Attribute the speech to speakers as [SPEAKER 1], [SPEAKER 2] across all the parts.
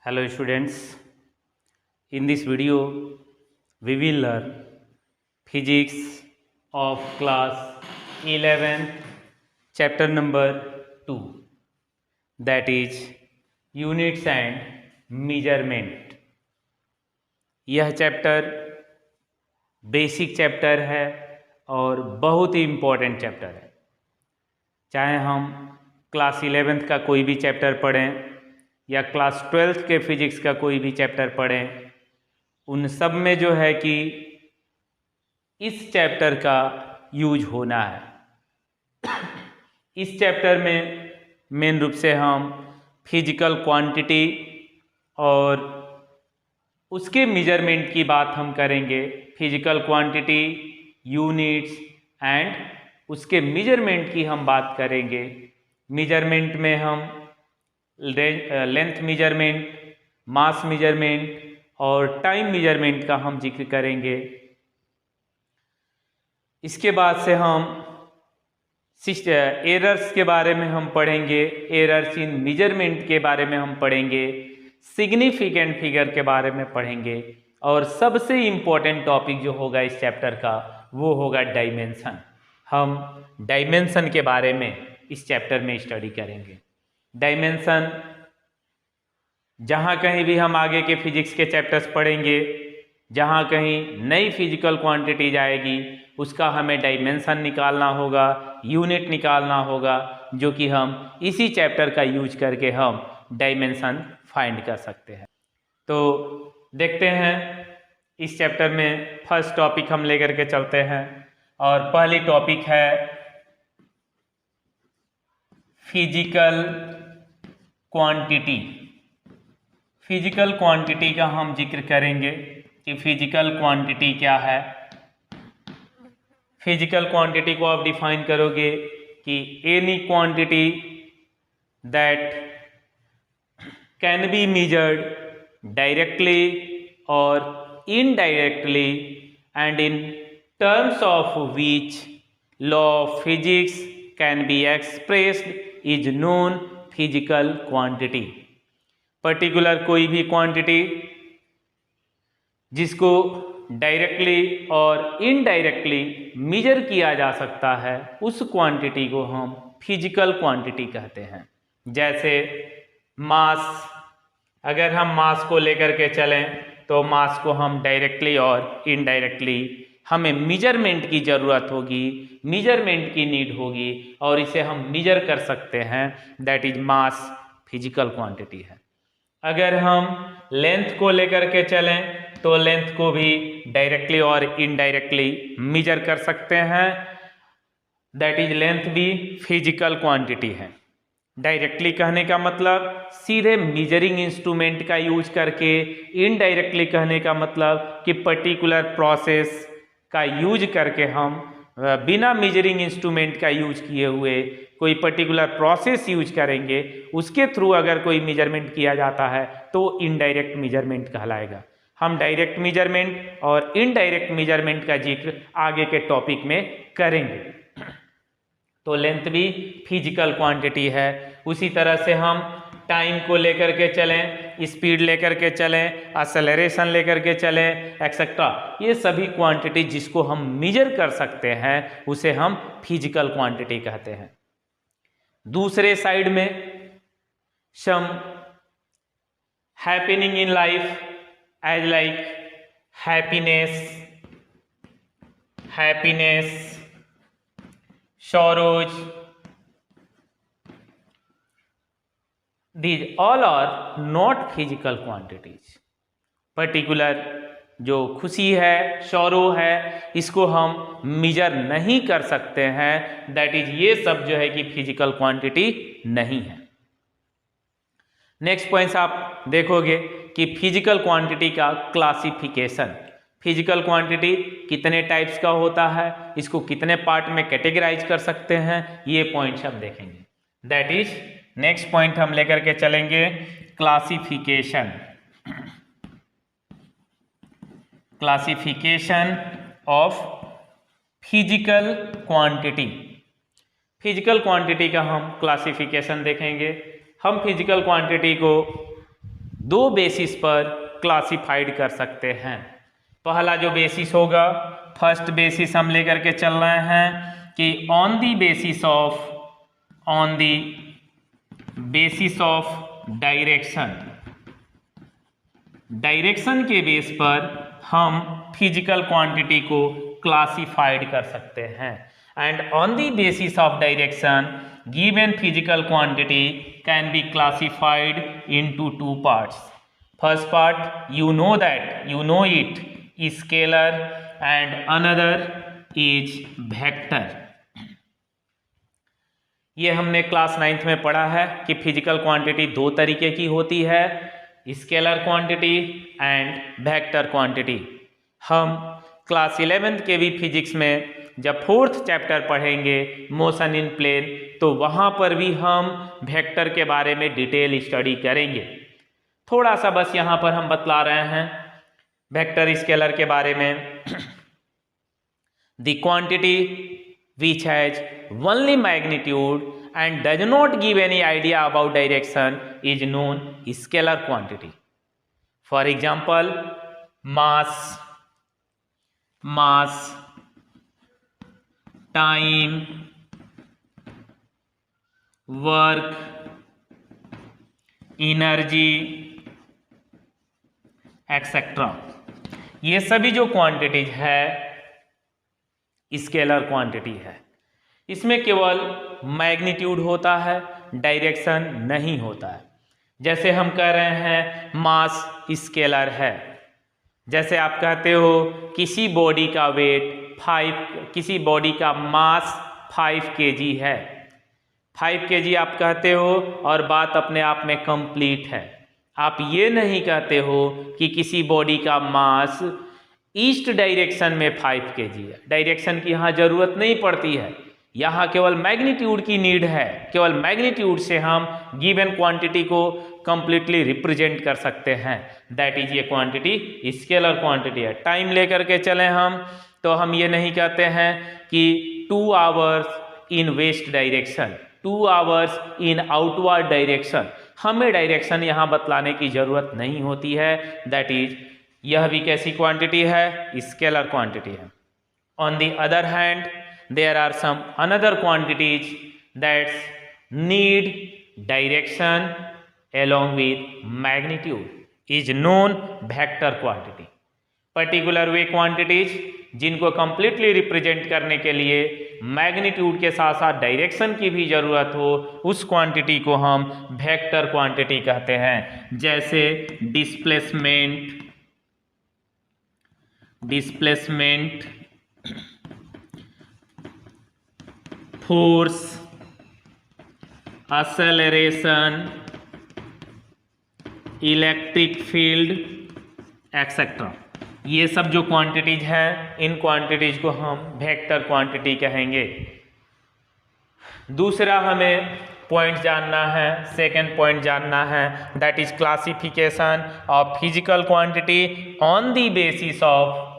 [SPEAKER 1] Hello students, in this video we will learn physics of class 11th chapter number 2, that is units and measurement। यह chapter basic chapter है और बहुत ही important chapter है। चाहे हम class 11th का कोई भी चैप्टर पढ़ें या क्लास 12th के फिजिक्स का कोई भी चैप्टर पढ़ें, उन सब में जो है कि इस चैप्टर का यूज होना है। इस चैप्टर में मेन रूप से हम फिजिकल क्वांटिटी और उसके मेजरमेंट की बात हम करेंगे। फिजिकल क्वांटिटी, यूनिट्स एंड उसके मेजरमेंट की हम बात करेंगे। मेजरमेंट में हम लेंथ मेजरमेंट, मास मेजरमेंट और टाइम मेजरमेंट का हम जिक्र करेंगे। इसके बाद से हम एरर्स के बारे में हम पढ़ेंगे, एरर्स इन मेजरमेंट के बारे में हम पढ़ेंगे, सिग्निफिकेंट फिगर के बारे में पढ़ेंगे और सबसे इम्पोर्टेंट टॉपिक जो होगा इस चैप्टर का वो होगा डायमेंशन। हम डायमेंशन के बारे में इस चैप्टर में स्टडी करेंगे। डायमेंशन, जहाँ कहीं भी हम आगे के फिजिक्स के चैप्टर्स पढ़ेंगे, जहाँ कहीं नई फिजिकल क्वांटिटी जाएगी उसका हमें डायमेंशन निकालना होगा, यूनिट निकालना होगा, जो कि हम इसी चैप्टर का यूज करके हम डायमेंशन फाइंड कर सकते हैं। तो देखते हैं इस चैप्टर में फर्स्ट टॉपिक हम लेकर के चलते हैं और पहली टॉपिक है फिजिकल क्वांटिटी। फिजिकल क्वांटिटी का हम जिक्र करेंगे कि फिजिकल क्वांटिटी क्या है। फिजिकल क्वांटिटी को आप डिफाइन करोगे कि any quantity that can be measured directly और indirectly and in terms of which law of physics can be expressed is known physical quantity. Particular कोई भी क्वांटिटी जिसको डायरेक्टली और इनडायरेक्टली मेजर किया जा सकता है, उस क्वांटिटी को हम फिजिकल क्वांटिटी कहते हैं। जैसे मास, अगर हम मास को लेकर के चलें तो मास को हम डायरेक्टली और इनडायरेक्टली हमें मेजरमेंट की ज़रूरत होगी, मेजरमेंट की नीड होगी और इसे हम मेजर कर सकते हैं। That is mass physical quantity है। अगर हम लेंथ को लेकर के चलें तो लेंथ को भी डायरेक्टली और इनडायरेक्टली मेजर कर सकते हैं। दैट इज लेंथ भी फिजिकल क्वांटिटी है। डायरेक्टली कहने का मतलब सीधे मेजरिंग इंस्ट्रूमेंट का यूज करके, इनडायरेक्टली कहने का मतलब कि पर्टिकुलर प्रोसेस का यूज करके हम बिना मेजरिंग इंस्ट्रूमेंट का यूज किए हुए कोई पर्टिकुलर प्रोसेस यूज करेंगे, उसके थ्रू अगर कोई मेजरमेंट किया जाता है तो इनडायरेक्ट मेजरमेंट कहलाएगा। हम डायरेक्ट मेजरमेंट और इनडायरेक्ट मेजरमेंट का जिक्र आगे के टॉपिक में करेंगे। तो लेंथ भी फिजिकल क्वांटिटी है। उसी तरह से हम टाइम को लेकर के चलें, स्पीड लेकर के चलें, एक्सेलरेशन लेकर के चलें, एक्सेट्रा, ये सभी क्वांटिटी जिसको हम मेजर कर सकते हैं उसे हम फिजिकल क्वांटिटी कहते हैं। दूसरे साइड में some happening in life as like happiness, sorrows, these all are not physical quantities। Particular जो खुशी है, sorrow है, इसको हम मेजर नहीं कर सकते हैं। दैट इज, ये सब जो है कि फिजिकल क्वांटिटी नहीं है। नेक्स्ट पॉइंट आप देखोगे कि फिजिकल क्वांटिटी का क्लासिफिकेशन। फिजिकल क्वांटिटी कितने टाइप्स का होता है, इसको कितने पार्ट में कैटेगराइज कर सकते हैं, ये पॉइंट्स हम देखेंगे। दैट इज नेक्स्ट पॉइंट हम लेकर के चलेंगे classification. Classification of physical quantity. Physical quantity का हम क्लासिफिकेशन देखेंगे। हम फिजिकल क्वांटिटी को दो बेसिस पर क्लासिफाइड कर सकते हैं। पहला जो बेसिस होगा, फर्स्ट बेसिस हम लेकर के चल रहे हैं कि on the basis of direction के बेस पर हम फिजिकल क्वांटिटी को क्लासिफाइड कर सकते हैं। And on the basis of direction given physical quantity can be classified into two parts. First part you know it scalar and another is vector। ये हमने class 9th में पढ़ा है कि फिजिकल क्वांटिटी दो तरीके की होती है, scalar quantity and vector quantity. हम क्लास 11th के भी फिजिक्स में जब 4th चैप्टर पढ़ेंगे मोशन इन प्लेन, तो वहाँ पर भी हम वेक्टर के बारे में डिटेल स्टडी करेंगे। थोड़ा सा बस यहाँ पर हम बतला रहे हैं वेक्टर स्केलर के बारे में। The quantity which has only magnitude and does not give any idea about direction is known scalar quantity. For example, mass, time, work, energy, etc. ये सभी जो क्वांटिटीज है स्केलर क्वांटिटी है। इसमें केवल मैग्नीट्यूड होता है, डायरेक्शन नहीं होता है। जैसे हम कह रहे हैं मास स्केलर है, जैसे आप कहते हो किसी बॉडी का वेट 5, किसी बॉडी का मास 5 kg है, 5 kg आप कहते हो और बात अपने आप में कंप्लीट है। आप ये नहीं कहते हो कि किसी बॉडी का मास ईस्ट डायरेक्शन में 5 kg है। डायरेक्शन की यहाँ जरूरत नहीं पड़ती है, यहाँ केवल मैग्नीट्यूड की नीड है। केवल मैग्नीट्यूड से हम गिवन क्वांटिटी को कंप्लीटली रिप्रेजेंट कर सकते हैं। दैट इज ये क्वांटिटी स्केलर क्वांटिटी है। टाइम लेकर के चलें हम, तो हम ये नहीं कहते हैं कि 2 hours इन वेस्ट डायरेक्शन, 2 hours इन आउटवर्ड डायरेक्शन। हमें डायरेक्शन यहाँ बतलाने की जरूरत नहीं होती है। दैट इज यह भी कैसी क्वांटिटी है? स्केलर क्वांटिटी है। On the other hand there are some another quantities that's need direction along with magnitude is known vector quantity। Particular वे क्वांटिटीज जिनको कंप्लीटली रिप्रेजेंट करने के लिए मैग्नीट्यूड के साथ साथ डायरेक्शन की भी जरूरत हो, उस क्वांटिटी को हम वेक्टर क्वांटिटी कहते हैं। जैसे displacement, force, acceleration, electric field etcetera. ये सब जो क्वांटिटीज है, इन क्वांटिटीज को हम वेक्टर क्वांटिटी कहेंगे। दूसरा हमें पॉइंट जानना है, सेकंड पॉइंट जानना है, that is classification of physical quantity on the basis of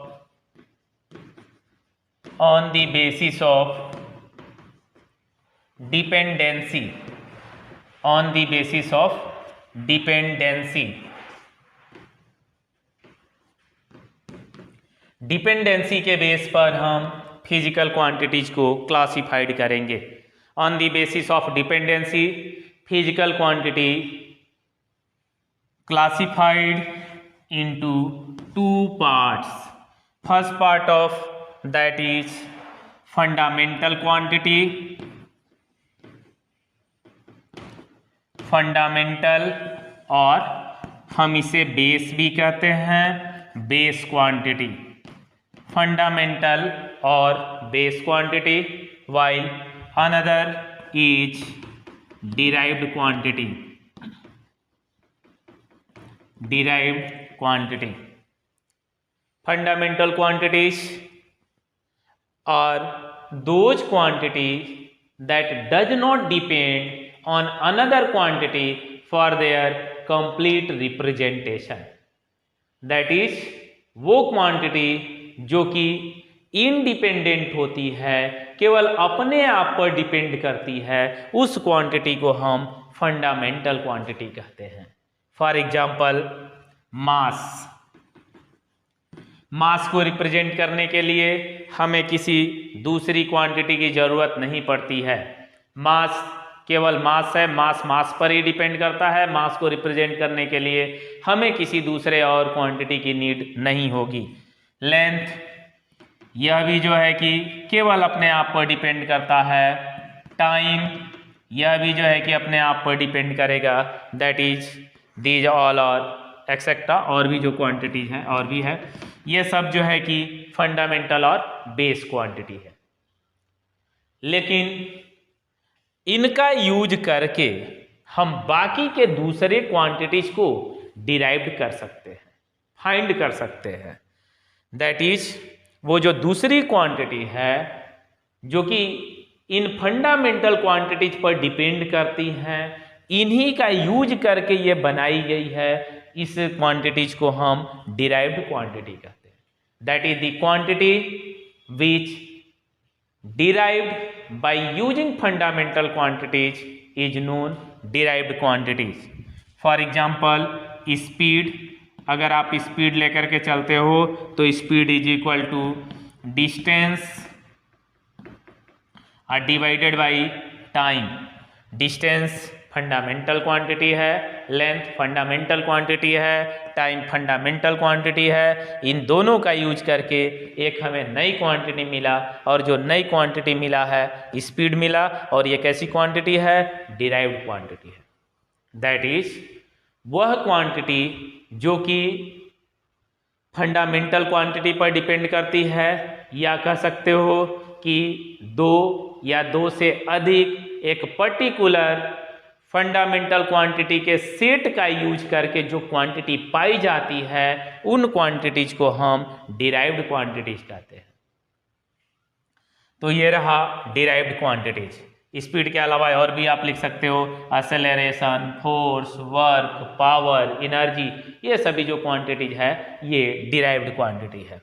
[SPEAKER 1] dependency, on the basis of dependency. Dependency के बेस पर हम फिजिकल क्वांटिटीज को क्लासिफाइड करेंगे। On the basis of dependency physical quantity classified into 2 parts। First part of that is fundamental quantity, fundamental, और हम इसे base भी कहते हैं, बेस क्वांटिटी। फंडामेंटल और base quantity, while another is derived quantity. Derived quantity, fundamental quantities are those quantities that does not depend on another quantity for their complete representation। that is वो quantity जो कि independent होती है, केवल अपने आप पर डिपेंड करती है, उस क्वांटिटी को हम फंडामेंटल क्वांटिटी कहते हैं। फॉर एग्जाम्पल मास। मास को रिप्रेजेंट करने के लिए हमें किसी दूसरी क्वांटिटी की ज़रूरत नहीं पड़ती है। मास केवल मास है, मास पर ही डिपेंड करता है। मास को रिप्रेजेंट करने के लिए हमें किसी दूसरे और क्वांटिटी की नीड नहीं होगी। लेंथ, यह भी जो है कि केवल अपने आप पर डिपेंड करता है। टाइम, यह भी जो है कि अपने आप पर डिपेंड करेगा। दैट इज दीज ऑल और एक्सेट्रा, और भी जो क्वांटिटीज हैं और भी है, ये सब जो है कि फंडामेंटल और बेस क्वांटिटी है। लेकिन इनका यूज करके हम बाकी के दूसरे क्वांटिटीज को डिराइव्ड कर सकते हैं, फाइंड कर सकते हैं। दैट इज वो जो दूसरी क्वांटिटी है जो कि इन फंडामेंटल क्वांटिटीज पर डिपेंड करती हैं, इन्हीं का यूज करके ये बनाई गई है। इस क्वांटिटीज को हम डिराइव्ड क्वांटिटी कहते हैं। That is the quantity which derived by using fundamental quantities is known derived quantities. For example speed, अगर आप स्पीड लेकर के चलते हो तो speed is equal to distance divided by time. Distance fundamental quantity है, लेंथ फंडामेंटल क्वांटिटी है, time fundamental quantity है। इन दोनों का यूज करके एक हमें नई क्वांटिटी मिला, और जो नई क्वांटिटी मिला है स्पीड मिला, और ये कैसी क्वांटिटी है? डिराइव्ड क्वांटिटी है। दैट इज वह क्वांटिटी जो कि फंडामेंटल क्वांटिटी पर डिपेंड करती है, या कह सकते हो कि दो या दो से अधिक एक पर्टिकुलर फंडामेंटल क्वांटिटी के सेट का यूज करके जो क्वांटिटी पाई जाती है, उन क्वांटिटीज को हम डिराइव्ड क्वांटिटीज कहते हैं। तो ये रहा डिराइव्ड क्वांटिटीज। स्पीड के अलावा और भी आप लिख सकते हो, acceleration, force, work, power, energy, ये सभी जो क्वांटिटीज है ये डिराइव्ड क्वांटिटी है।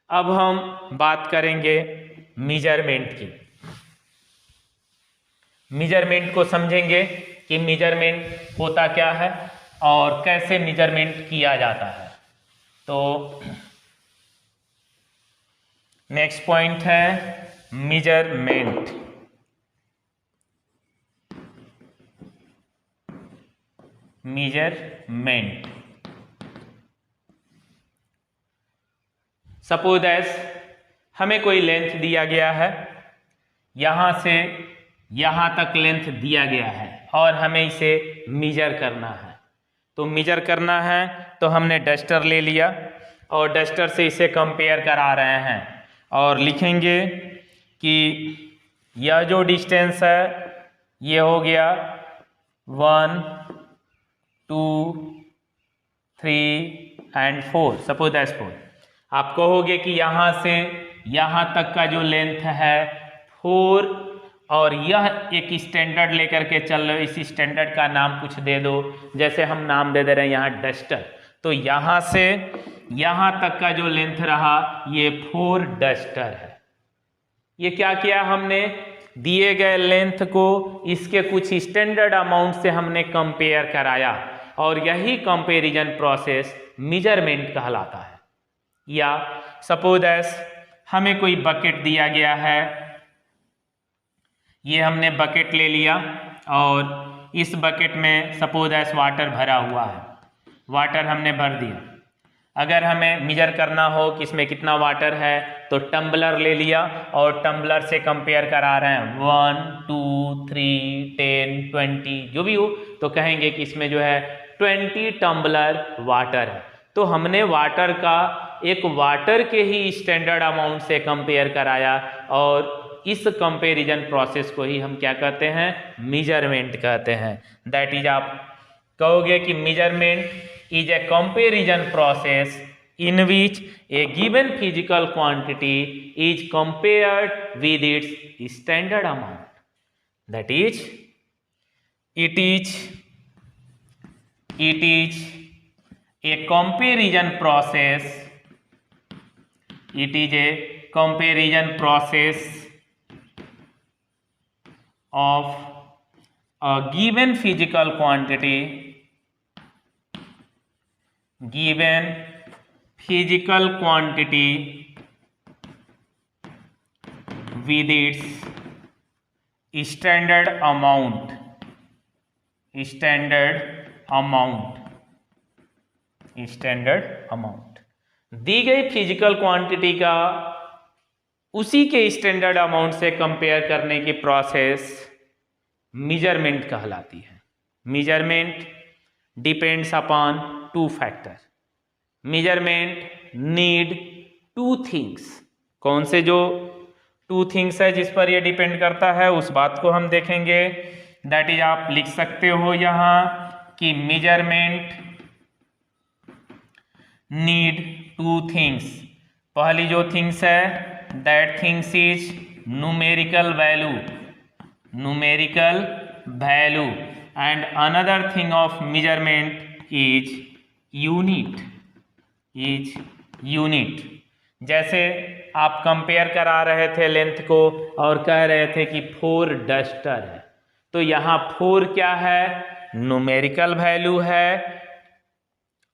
[SPEAKER 1] अब हम बात करेंगे मेजरमेंट की। मेजरमेंट को समझेंगे कि मेजरमेंट होता क्या है और कैसे मेजरमेंट किया जाता है। तो नेक्स्ट पॉइंट है मेजरमेंट। मेजरमेंट, सपोज एज हमें कोई लेंथ दिया गया है, यहां से यहां तक लेंथ दिया गया है और हमें इसे मेजर करना है। तो मेजर करना है तो हमने डस्टर ले लिया और डस्टर से इसे कंपेयर करा रहे हैं और लिखेंगे कि यह जो डिस्टेंस है ये हो गया 1, 2, 3 एंड 4, सपोज दैट्स 4। आप कहोगे कि यहाँ से यहाँ तक का जो लेंथ है 4, और यह एक स्टैंडर्ड लेकर के चल रहे हो, इस स्टैंडर्ड का नाम कुछ दे दो, जैसे हम नाम दे रहे हैं यहाँ डस्टर। तो यहाँ से यहाँ तक का जो लेंथ रहा ये 4 डस्टर है। ये क्या किया हमने? दिए गए लेंथ को इसके कुछ स्टैंडर्ड अमाउंट से हमने कंपेयर कराया, और यही कंपैरिजन प्रोसेस मेजरमेंट कहलाता है। या सपोज एज हमें कोई बकेट दिया गया है, ये हमने बकेट ले लिया और इस बकेट में सपोज एज वाटर भरा हुआ है, वाटर हमने भर दिया। अगर हमें मेजर करना हो कि इसमें कितना वाटर है तो टम्बलर ले लिया और टम्बलर से कंपेयर करा रहे हैं 1, 2, 3, 10, 20 जो भी हो, तो कहेंगे कि इसमें जो है 20 टम्बलर वाटर है। तो हमने वाटर का एक वाटर के ही स्टैंडर्ड अमाउंट से कंपेयर कराया, और इस कंपैरिजन प्रोसेस को ही हम क्या कहते हैं? मेजरमेंट कहते हैं। दैट इज आप कहोगे कि measurement is a comparison process in which a given physical quantity is compared with its standard amount. That is, it is a comparison process. It is a comparison process of a given physical quantity given physical quantity with its standard amount दी गई physical quantity का उसी के standard amount से compare करने की process measurement कहलाती है। Measurement depends upon two factor. Measurement need two things. कौन से जो टू थिंग्स है जिस पर ये डिपेंड करता है उस बात को हम देखेंगे। दैट इज आप लिख सकते हो यहाँ कि मेजरमेंट नीड टू थिंग्स। पहली जो थिंग्स है that things is numerical value and another thing of measurement is unit. जैसे आप कंपेयर करा रहे थे लेंथ को और कह रहे थे कि 4 डस्टर है, तो यहाँ 4 क्या है? न्यूमेरिकल वैल्यू है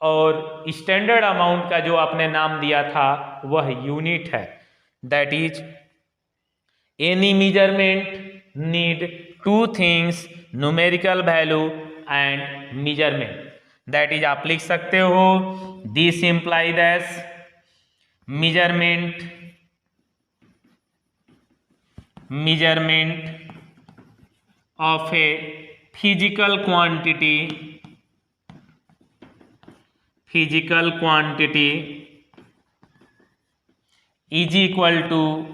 [SPEAKER 1] और स्टैंडर्ड अमाउंट का जो आपने नाम दिया था वह यूनिट है। That is any measurement need two things, numerical value and measurement. That is आप लिख सकते हो this imply that measurement of a physical quantity is equal to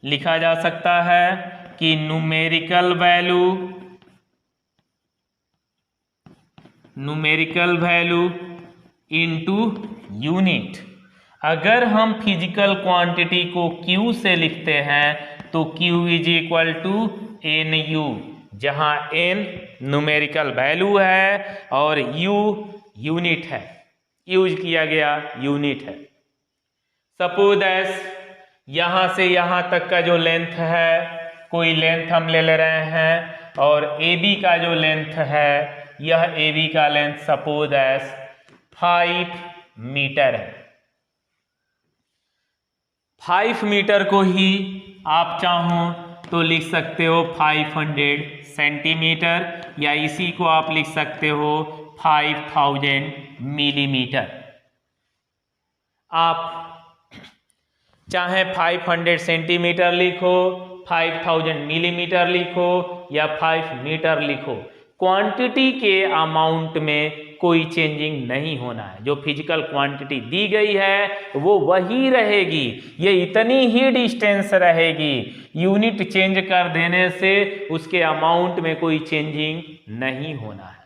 [SPEAKER 1] लिखा जा सकता है कि न्यूमेरिकल वैल्यू इनटू यूनिट। अगर हम फिजिकल क्वांटिटी को Q से लिखते हैं तो Q is equal to NU, जहां N न्यूमेरिकल वैल्यू है और U यूनिट है, यूज किया गया यूनिट है। सपोज एज यहां से यहां तक का जो लेंथ है, कोई लेंथ हम ले रहे हैं और AB का जो लेंथ है, यह AB का लेंथ सपोज एज 5 मीटर है। 5 मीटर को ही आप चाहो तो लिख सकते हो 500 सेंटीमीटर, या इसी को आप लिख सकते हो 5000 मिलीमीटर। आप चाहे 500 सेंटीमीटर लिखो, 5000 मिलीमीटर लिखो या 5 मीटर लिखो, क्वांटिटी के अमाउंट में कोई चेंजिंग नहीं होना है। जो फिजिकल क्वांटिटी दी गई है वो वही रहेगी, ये इतनी ही डिस्टेंस रहेगी। यूनिट चेंज कर देने से उसके अमाउंट में कोई चेंजिंग नहीं होना है।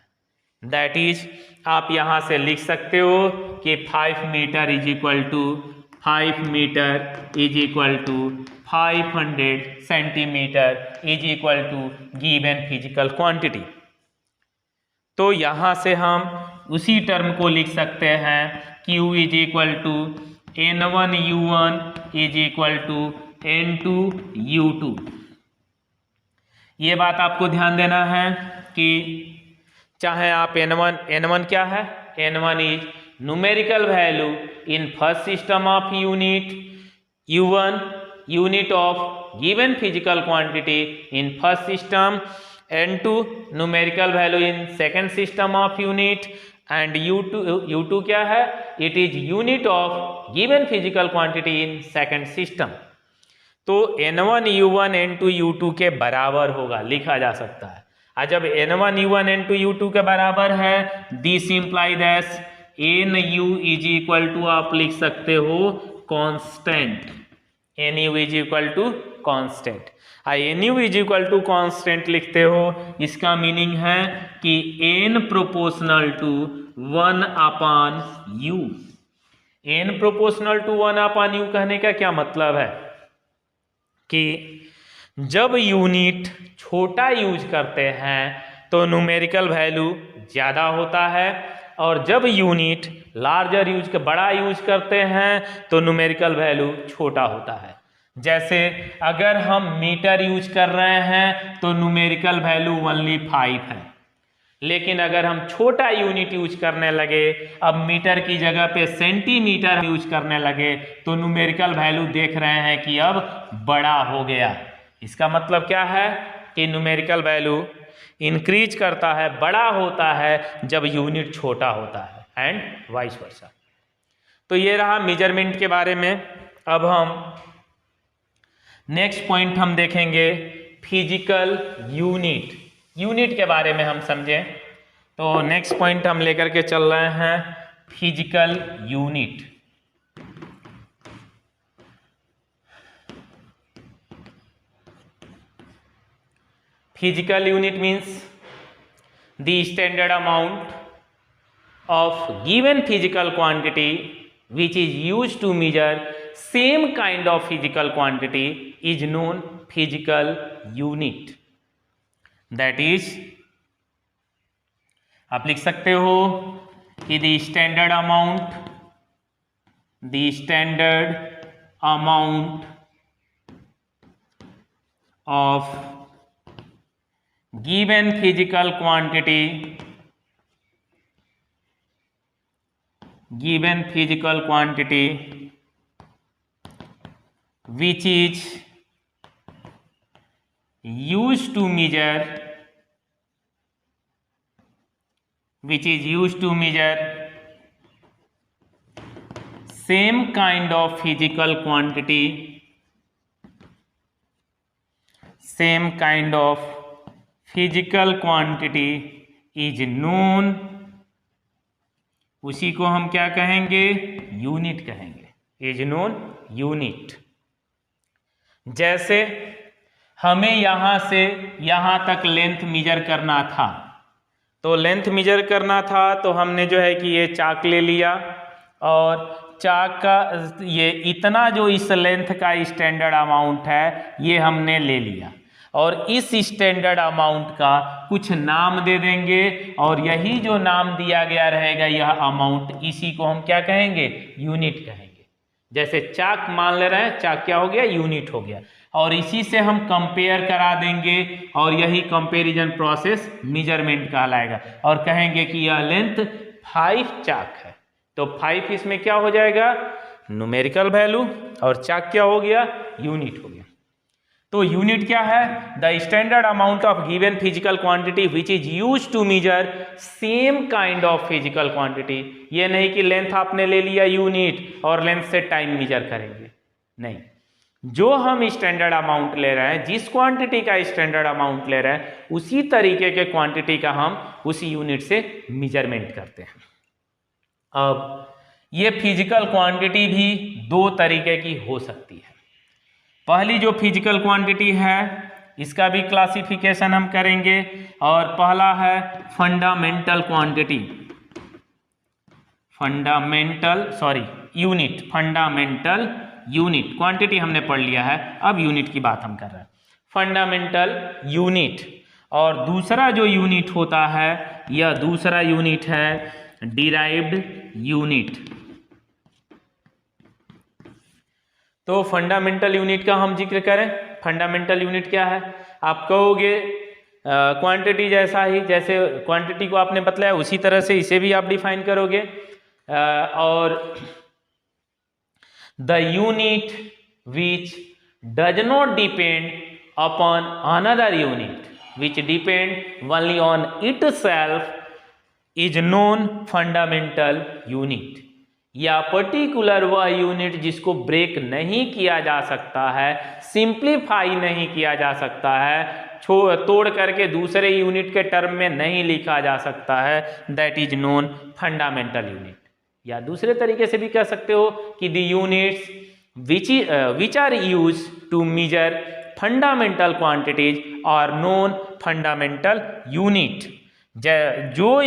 [SPEAKER 1] दैट इज आप यहां से लिख सकते हो कि 5 metre is equal to 500 centimetre is equal to given physical quantity. तो यहां से हम उसी टर्म को लिख सकते हैं Q is equal to N1U1 is equal to N2U2। ये बात आपको ध्यान देना है कि चाहे आप N1 क्या है? N1 is numerical value in first system of unit, U1 unit of given physical quantity in first system, N2 numerical value in second system of unit, and U2 क्या है? It is unit of given physical quantity in second system। तो N1 U1 N2 U2 के बराबर होगा, लिखा जा सकता है। और जब N1 U1 N2 U2 के बराबर है, this imply that NU is equal to आप लिख सकते हो constant. NU is equal to constant. NU is equal to constant लिखते हो, इसका मीनिंग है कि N proportional to 1/U। N proportional to 1/U कहने का क्या मतलब है कि जब यूनिट छोटा यूज करते हैं तो न्यूमेरिकल वैल्यू ज़्यादा होता है, और जब यूनिट लार्जर बड़ा यूज करते हैं तो न्यूमेरिकल वैल्यू छोटा होता है। जैसे अगर हम मीटर यूज कर रहे हैं तो न्यूमेरिकल वैल्यू ओनली 5 है, लेकिन अगर हम छोटा यूनिट यूज करने लगे, अब मीटर की जगह पे सेंटीमीटर यूज करने लगे, तो न्यूमेरिकल वैल्यू देख रहे हैं कि अब बड़ा हो गया। इसका मतलब क्या है कि न्यूमेरिकल वैल्यू इंक्रीज करता है, बड़ा होता है जब यूनिट छोटा होता है एंड वाइस वर्सा। तो ये रहा मेजरमेंट के बारे में। अब हम नेक्स्ट पॉइंट हम देखेंगे फिजिकल यूनिट। यूनिट के बारे में हम समझें तो नेक्स्ट पॉइंट हम लेकर के चल रहे हैं physical unit. Physical unit means the standard amount of given physical quantity which is used to measure same kind of physical quantity is known physical unit। that is, आप लिख सकते हो कि the standard amount of given physical quantity which is used to measure same kind of physical quantity is known, उसी को हम क्या कहेंगे, यूनिट कहेंगे, इज नोन यूनिट। जैसे हमें यहां से यहां तक लेंथ मेजर करना था, तो लेंथ मेजर करना था तो हमने जो है कि ये चाक ले लिया और चाक का ये इतना जो इस लेंथ का स्टैंडर्ड अमाउंट है ये हमने ले लिया और इस स्टैंडर्ड अमाउंट का कुछ नाम दे देंगे और यही जो नाम दिया गया रहेगा यह अमाउंट, इसी को हम क्या कहेंगे, यूनिट कहेंगे। जैसे चाक मान ले रहे हैं, चाक क्या हो गया, यूनिट हो गया, और इसी से हम कंपेयर करा देंगे और यही कंपैरिजन प्रोसेस मेजरमेंट कहलाएगा और कहेंगे कि यह लेंथ 5 चाक है, तो 5 इसमें क्या हो जाएगा, न्यूमेरिकल वैल्यू, और चाक क्या हो गया, यूनिट हो गया। तो यूनिट क्या है, the standard amount of given physical quantity which is use to measure same kind of physical quantity. ये नहीं कि लेंथ आपने ले लिया यूनिट और लेंथ से टाइम मेजर करेंगे, नहीं, जो हम स्टैंडर्ड अमाउंट ले रहे हैं, जिस क्वांटिटी का स्टैंडर्ड अमाउंट ले रहे हैं, उसी तरीके के क्वांटिटी का हम उसी यूनिट से मेजरमेंट करते हैं। अब ये फिजिकल क्वांटिटी भी 2 तरीके की हो सकती है। पहली जो फिजिकल क्वांटिटी है इसका भी क्लासिफिकेशन हम करेंगे और पहला है fundamental quantity, fundamental unit. Quantity हमने पढ़ लिया है, अब यूनिट की बात हम कर रहे हैं, फंडामेंटल यूनिट। और दूसरा जो यूनिट होता है, यह दूसरा यूनिट है डिराइव्ड यूनिट। तो फंडामेंटल यूनिट का हम जिक्र करें, फंडामेंटल यूनिट क्या है, आप कहोगे क्वांटिटी जैसा ही, जैसे क्वांटिटी को आपने बतलाया उसी तरह से इसे भी आप डिफाइन करोगे। और the unit which does not depend upon another unit which depend only on it self is known fundamental unit. या पर्टिकुलर वह यूनिट जिसको ब्रेक नहीं किया जा सकता है, सिंप्लीफाई नहीं किया जा सकता है, तोड़ करके दूसरे यूनिट के टर्म में नहीं लिखा जा सकता है, that is known fundamental unit. या दूसरे तरीके से भी कह सकते हो कि the units which are use to measure fundamental quantities are known fundamental unit. जो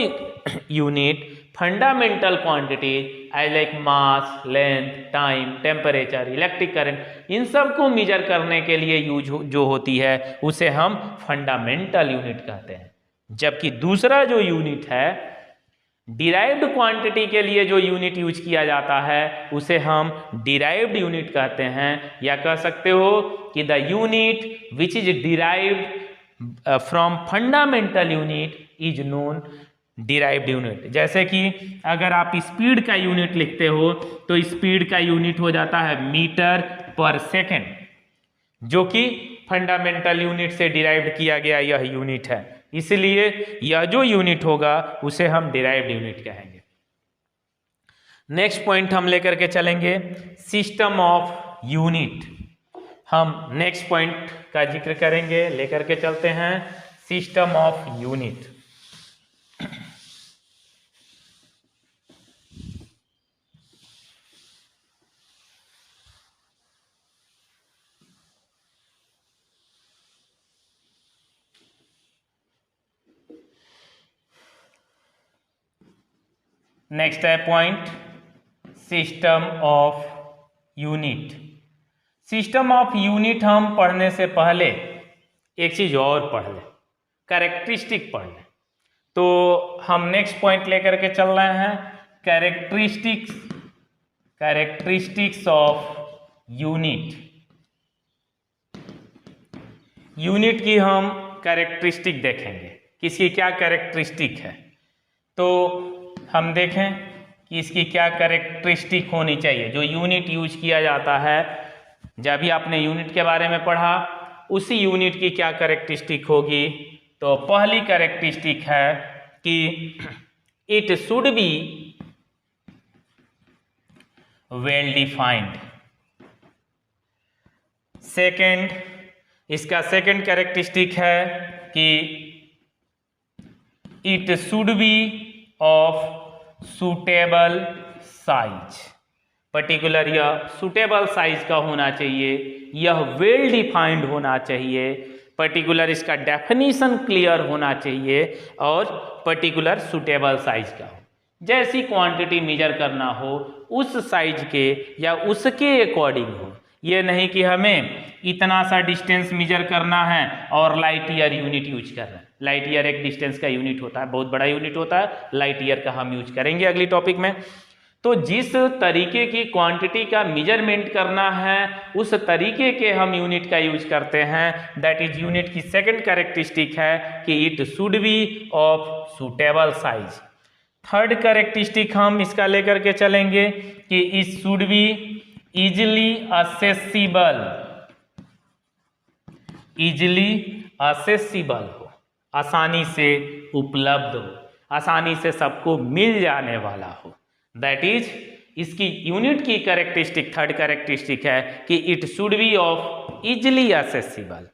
[SPEAKER 1] unit fundamental quantities as like mass, length, time, temperature, electric current, इन सब को मेजर करने के लिए यूज जो होती है उसे हम फंडामेंटल यूनिट कहते हैं। जबकि दूसरा जो यूनिट है, डिराइव्ड क्वांटिटी के लिए जो यूनिट यूज किया जाता है उसे हम डिराइव्ड यूनिट कहते हैं। या कह सकते हो कि the unit which is derived from fundamental unit is known derived unit. जैसे कि अगर आप स्पीड का यूनिट लिखते हो तो स्पीड का यूनिट हो जाता है मीटर पर सेकेंड, जो कि फंडामेंटल यूनिट से डिराइव्ड किया गया यह यूनिट है, इसलिए यह जो यूनिट होगा उसे हम डिराइव्ड यूनिट कहेंगे। नेक्स्ट पॉइंट हम लेकर के चलेंगे सिस्टम ऑफ यूनिट। हम नेक्स्ट पॉइंट का जिक्र करेंगे, लेकर के चलते हैं सिस्टम ऑफ यूनिट। नेक्स्ट है point system of unit. System of unit हम पढ़ने से पहले एक चीज और पढ़ लें, कैरेक्टरिस्टिक पढ़ लें। तो हम नेक्स्ट पॉइंट लेकर के चल रहे हैं कैरेक्टरिस्टिक्स ऑफ यूनिट। यूनिट की हम कैरेक्टरिस्टिक देखेंगे, किसकी क्या कैरेक्टरिस्टिक है। तो हम देखें कि इसकी क्या कैरेक्टरिस्टिक होनी चाहिए। जो यूनिट यूज किया जाता है, जब भी आपने यूनिट के बारे में पढ़ा, उसी यूनिट की क्या कैरेक्टरिस्टिक होगी। तो पहली कैरेक्टरिस्टिक है कि it should be well defined. Second, इसका सेकेंड कैरेक्टरिस्टिक है कि it should be of suitable size. Particular यह सूटेबल साइज का होना चाहिए, यह वेल डिफाइंड होना चाहिए, पर्टिकुलर इसका डेफिनेशन क्लियर होना चाहिए और पर्टिकुलर सूटेबल साइज का हो। जैसी क्वांटिटी मेजर करना हो उस साइज के या उसके अकॉर्डिंग हो। ये नहीं कि हमें इतना सा डिस्टेंस मेजर करना है और लाइट ईयर यूनिट यूज कर रहे हैं। लाइट ईयर एक डिस्टेंस का यूनिट होता है, बहुत बड़ा यूनिट होता है, लाइट ईयर का हम यूज करेंगे अगली टॉपिक में। तो जिस तरीके की क्वांटिटी का मेजरमेंट करना है उस तरीके के हम यूनिट का यूज करते हैं। दैट इज यूनिट की सेकंड कैरेक्टरिस्टिक है कि it should be of suitable size. Third characteristic हम इसका लेकर के चलेंगे कि it should be easily accessible. Easily accessible हो, आसानी से उपलब्ध हो, आसानी से सबको मिल जाने वाला हो। दैट इज इसकी यूनिट की कैरेक्टरिस्टिक थर्ड कैरेक्टरिस्टिक है कि it should be of easily accessible.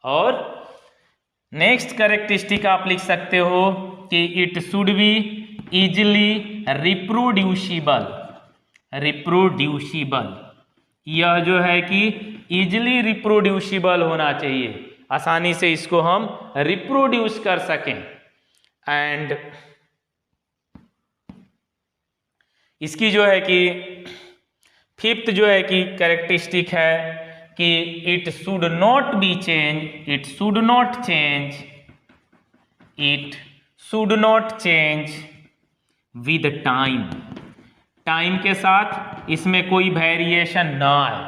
[SPEAKER 1] और नेक्स्ट कैरेक्टरिस्टिक आप लिख सकते हो कि it should be easily reproducible. Reproducible, यह जो है कि इजिली रिप्रोड्यूसिबल होना चाहिए, आसानी से इसको हम रिप्रोड्यूस कर सकें। एंड इसकी जो है कि फिफ्थ जो है कि कैरेक्टरिस्टिक है कि it should not be change, it should not change, it should not change with time. Time के साथ इसमें कोई वेरिएशन ना आए।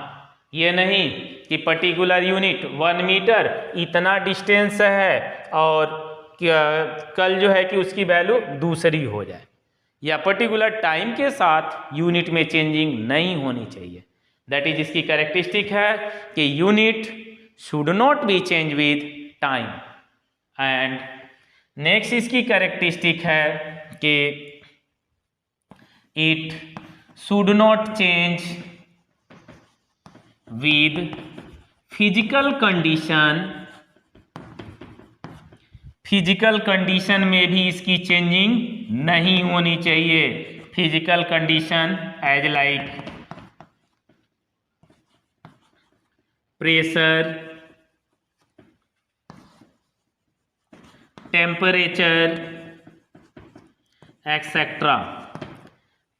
[SPEAKER 1] ये नहीं कि पर्टिकुलर यूनिट 1 मीटर इतना डिस्टेंस है और कल जो है कि उसकी वैल्यू दूसरी हो जाए, या पर्टिकुलर टाइम के साथ यूनिट में चेंजिंग नहीं होनी चाहिए। दैट इज इसकी कैरेक्टरिस्टिक है कि unit should not be change with time. And next इसकी कैरेक्टरिस्टिक है कि it should not change with physical condition. Physical condition में भी इसकी चेंजिंग नहीं होनी चाहिए। Physical condition as like pressure, temperature etcetera.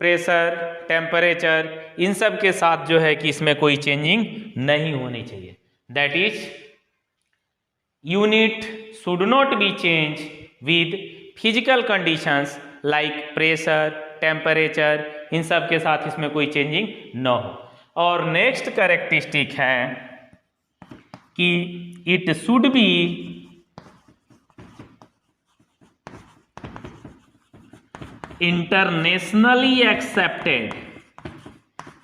[SPEAKER 1] Pressure, temperature, इन सब के साथ जो है कि इसमें कोई चेंजिंग नहीं होनी चाहिए। That is unit should not be change with physical conditions like pressure, temperature, इन सब के साथ इसमें कोई चेंजिंग न हो। और नेक्स्ट कैरेक्टरिस्टिक है कि it should be internationally accepted,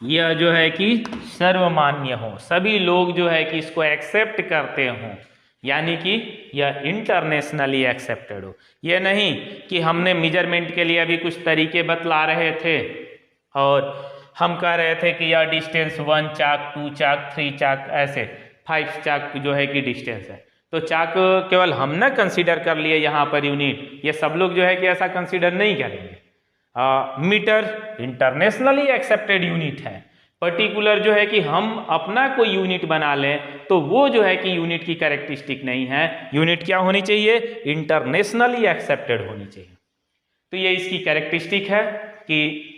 [SPEAKER 1] यह जो है कि सर्वमान्य हो, सभी लोग जो है कि इसको एक्सेप्ट करते हों, यानी कि यह इंटरनेशनली एक्सेप्टेड हो। यह नहीं कि हमने मेजरमेंट के लिए अभी कुछ तरीके बतला रहे थे और हम कह रहे थे कि यह डिस्टेंस 1 चाक, 2 चाक, 3 चाक, ऐसे 5 चाक जो है कि डिस्टेंस है, तो चाक केवल हमने कंसीडर कर लिए यहाँ पर यूनिट, ये सब लोग जो है कि ऐसा कंसीडर नहीं करेंगे। मीटर इंटरनेशनली एक्सेप्टेड यूनिट है, पर्टिकुलर जो है कि हम अपना कोई यूनिट बना लें तो वो जो है कि यूनिट की कैरेक्टरिस्टिक नहीं है। यूनिट क्या होनी चाहिए? इंटरनेशनली एक्सेप्टेड होनी चाहिए। तो ये इसकी कैरेक्टरिस्टिक है कि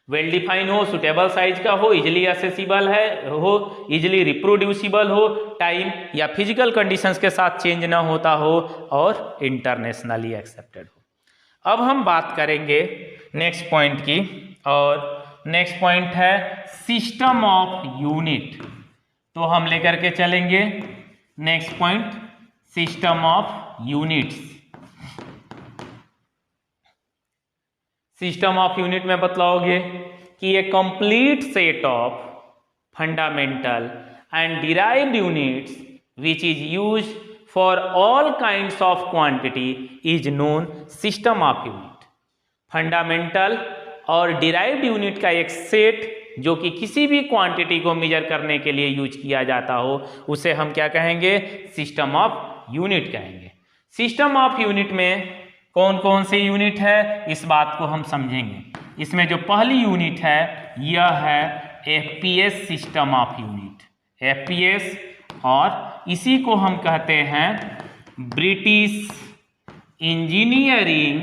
[SPEAKER 1] वेल डिफाइन हो, सुटेबल साइज का हो, इजिली एसेसिबल हो, इजिली रिप्रोड्यूसिबल हो, टाइम या फिजिकल कंडीशंस के साथ चेंज ना होता हो और इंटरनेशनली एक्सेप्टेड हो। अब हम बात करेंगे नेक्स्ट पॉइंट की, और नेक्स्ट पॉइंट है सिस्टम ऑफ यूनिट। तो हम लेकर के चलेंगे next point, system of units. System of unit में बतलाओगे कि ये complete set of fundamental and derived units which is used for all kinds of quantity is known system of unit. Fundamental और derived unit का एक set जो कि किसी भी क्वांटिटी को मेजर करने के लिए यूज किया जाता हो, उसे हम क्या कहेंगे? सिस्टम ऑफ यूनिट कहेंगे। सिस्टम ऑफ यूनिट में कौन कौन से यूनिट है, इस बात को हम समझेंगे। इसमें जो पहली यूनिट है यह है FPS system of unit, FPS, और इसी को हम कहते हैं British engineering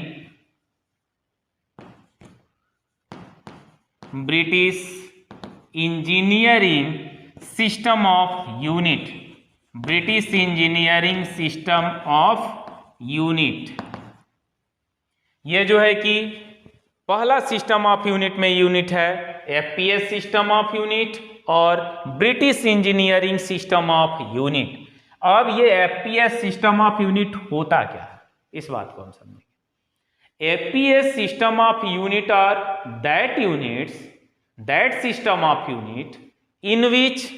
[SPEAKER 1] system of unit, British engineering system of unit. ये जो है कि पहला सिस्टम ऑफ यूनिट में यूनिट है एफपीएस सिस्टम ऑफ यूनिट और British engineering system of unit. अब ये एफपीएस सिस्टम ऑफ यूनिट होता क्या है, इस बात को हम समझेंगे। FPS system of unit are that units, that system of unit in which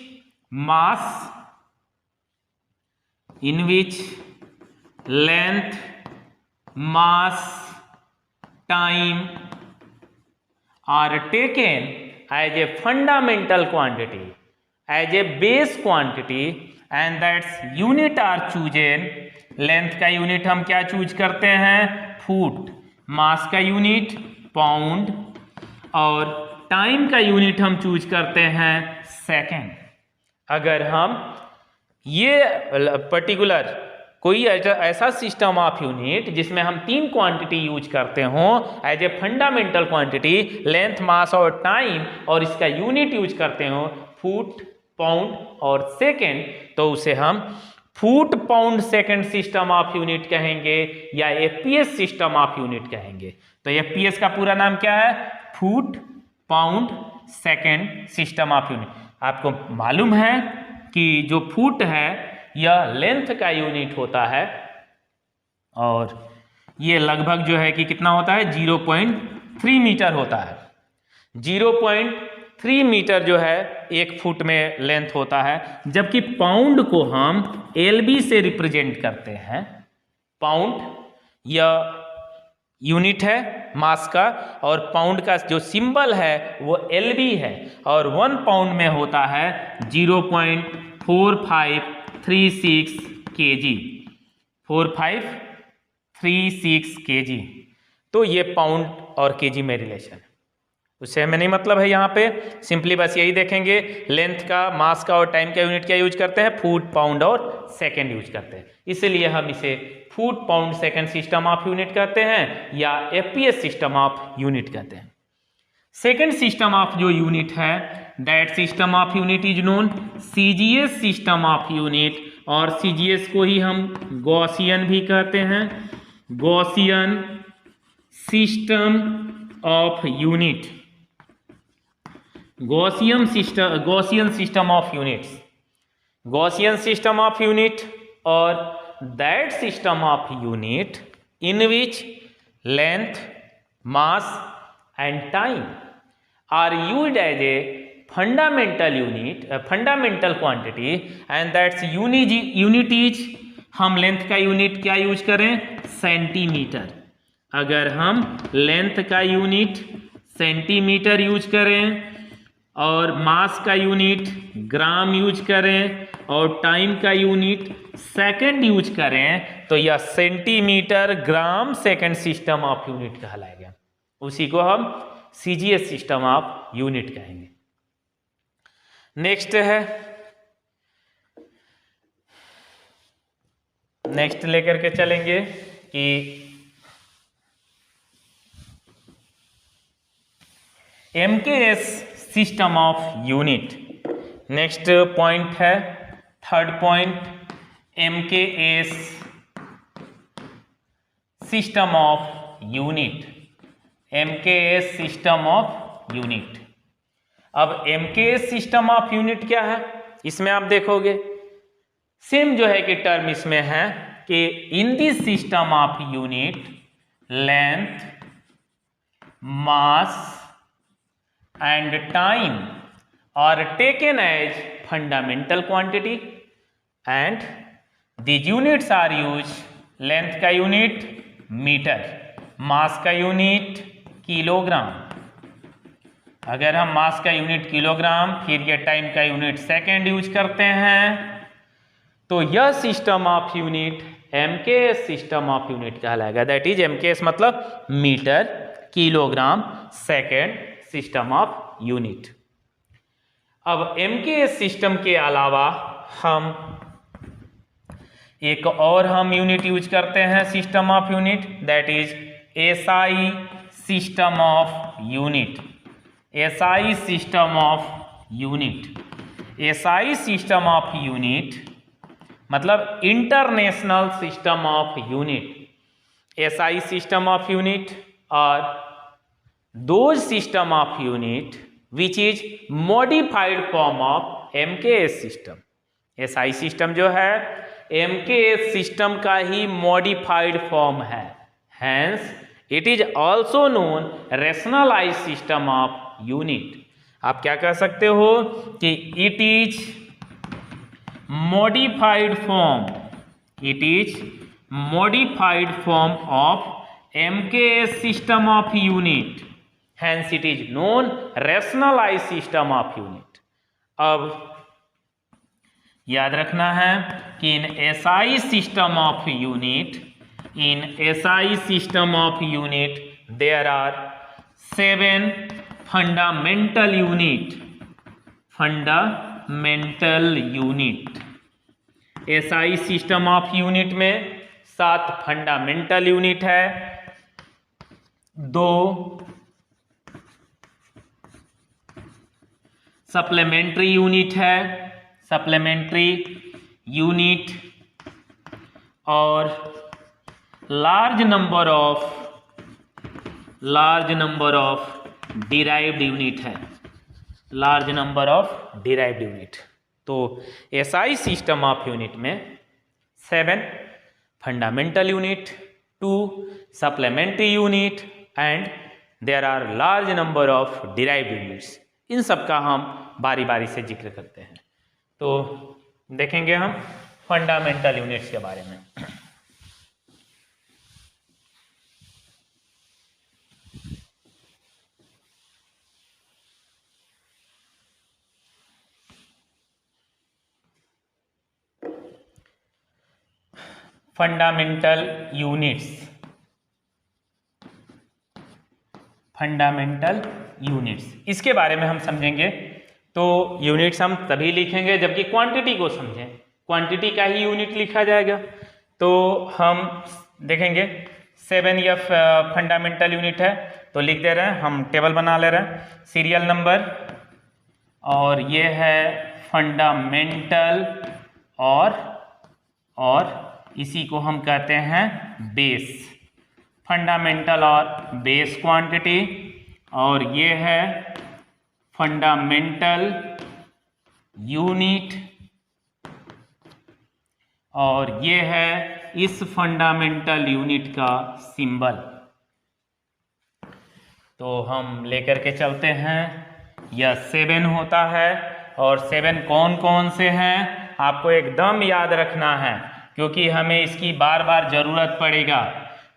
[SPEAKER 1] mass, in which length, mass, time are taken as a fundamental quantity, as a base quantity, and that unit are chosen। Length का unit हम क्या choose करते हैं? Foot. मास का unit pound, और time का unit हम choose करते हैं सेकेंड। अगर हम ये पर्टिकुलर कोई ऐसा सिस्टम ऑफ यूनिट जिसमें हम 3 क्वांटिटी यूज करते हों as a fundamental quantity, length, mass और टाइम, और इसका यूनिट यूज करते हो फुट, पाउंड और सेकेंड, तो उसे हम foot, pound, second system of unit कहेंगे या एफपीएस सिस्टम ऑफ यूनिट कहेंगे। तो एफपीएस का पूरा नाम क्या है? Foot, pound, second system of unit. आपको मालूम है कि जो फुट है यह लेंथ का यूनिट होता है, और ये लगभग जो है कि कितना होता है? 0.3 मीटर होता है। 0.3 मीटर जो है 1 फुट में लेंथ होता है, जबकि पाउंड को हम एलबी से रिप्रेजेंट करते हैं। पाउंड यह यूनिट है मास का, और पाउंड का जो सिंबल है वो एलबी है, और 1 पाउंड में होता है 0.4536 केजी, 4536 केजी। तो ये पाउंड और केजी में रिलेशन, उससे हमें नहीं मतलब है यहाँ पे, सिंपली बस यही देखेंगे लेंथ का, मास का और टाइम का यूनिट क्या यूज करते हैं? फुट, पाउंड और सेकेंड यूज करते हैं। इसलिए हम इसे foot, pound, second system of unit कहते हैं या एफपीएस सिस्टम ऑफ यूनिट कहते हैं। सेकेंड सिस्टम ऑफ जो यूनिट है, that system of unit is known CGS system of unit, और सीजीएस को ही हम गॉसियन भी कहते हैं, Gaussian system of unit, Gaussian system of units, Gaussian system of unit, और that system of unit in which length, mass and time are used as a fundamental unit, fundamental quantity, and that's unit is, हम length का unit क्या use करें, centimetre. अगर हम length का unit centimetre use करें और मास का यूनिट ग्राम यूज करें और टाइम का यूनिट सेकंड यूज करें तो यह centimetre gram second system of unit कहलाएगा। उसी को हम सीजीएस सिस्टम ऑफ यूनिट कहेंगे। नेक्स्ट है, नेक्स्ट लेकर के चलेंगे कि MKS system of unit. Next point है third point, MKS system of unit. MKS system of unit. अब एमकेएस सिस्टम ऑफ यूनिट क्या है, इसमें आप देखोगे सेम जो है कि टर्म इसमें है कि in this system of unit length, mass and time are taken as fundamental quantity and these units are used, length का यूनिट मीटर, मास का यूनिट किलोग्राम। अगर हम मास का यूनिट किलोग्राम फिर ये टाइम का यूनिट सेकेंड यूज करते हैं तो यह system of unit MKS system of unit कहलाएगा। दैट इज एमकेएस मतलब metre, kilogram, second system of unit. अब एमकेएस सिस्टम के अलावा हम एक और यूनिट यूज करते हैं system of unit, that is SI system of unit. SI system of unit. SI system of unit मतलब international system of unit. SI system of unit और those system of unit which is modified form of MKS system। SI system जो है MKS system का ही modified form है, hence it is also known rationalized system of unit। आप क्या कह सकते हो कि it is modified form, it is modified form of MKS system of unit, hence it is known rationalized system of unit। अब याद रखना है कि in SI system of unit, in SI system of unit there are 7 fundamental unit. Fundamental unit. SI system of unit में 7 fundamental unit है, 2 supplementary unit है, supplementary unit, और large number of derived unit है, large number of derived unit. तो SI system of unit में 7 fundamental unit, 2 supplementary unit and there are large number of derived units. इन सब का हम बारी बारी से जिक्र करते हैं। तो देखेंगे हम फंडामेंटल यूनिट्स के बारे में। Fundamental units. फंडामेंटल यूनिट्स, इसके बारे में हम समझेंगे। तो यूनिट्स हम तभी लिखेंगे जबकि क्वांटिटी को समझें, क्वांटिटी का ही यूनिट लिखा जाएगा। तो हम देखेंगे 7 या फंडामेंटल यूनिट है तो लिख दे रहे हैं, हम टेबल बना ले रहे हैं, सीरियल नंबर, और ये है फंडामेंटल, और इसी को हम कहते हैं बेस। फंडामेंटल और बेस क्वांटिटी, और ये है फंडामेंटल यूनिट, और ये है इस फंडामेंटल यूनिट का सिंबल। तो हम लेकर के चलते हैं। यह 7 होता है और 7 कौन कौन से हैं आपको एकदम याद रखना है, क्योंकि हमें इसकी बार बार ज़रूरत पड़ेगा।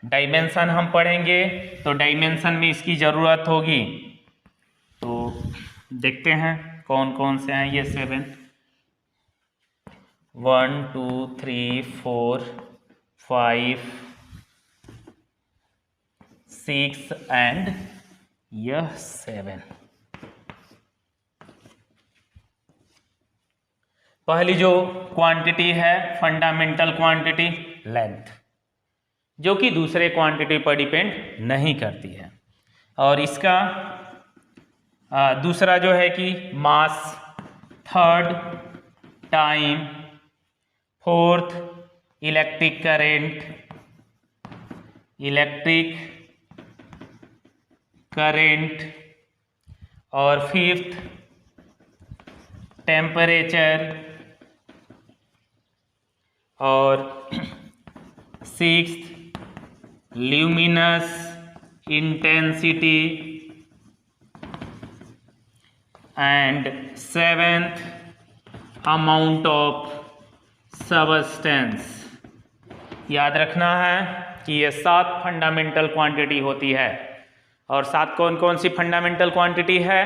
[SPEAKER 1] डायमेंशन हम पढ़ेंगे तो डायमेंशन में इसकी ज़रूरत होगी। तो देखते हैं कौन कौन से हैं ये 7। 1 2 3 4 5 6 एंड यह 7। पहली जो क्वांटिटी है फंडामेंटल क्वांटिटी लेंथ, जो कि दूसरे क्वांटिटी पर डिपेंड नहीं करती है। और इसका दूसरा जो है कि mass, third time, fourth electric current और फिफ्थ टेम्परेचर और sixth luminous intensity and seventh amount of substance. याद रखना है कि ये 7 फंडामेंटल क्वांटिटी होती है। और 7 कौन कौन सी फंडामेंटल क्वांटिटी है?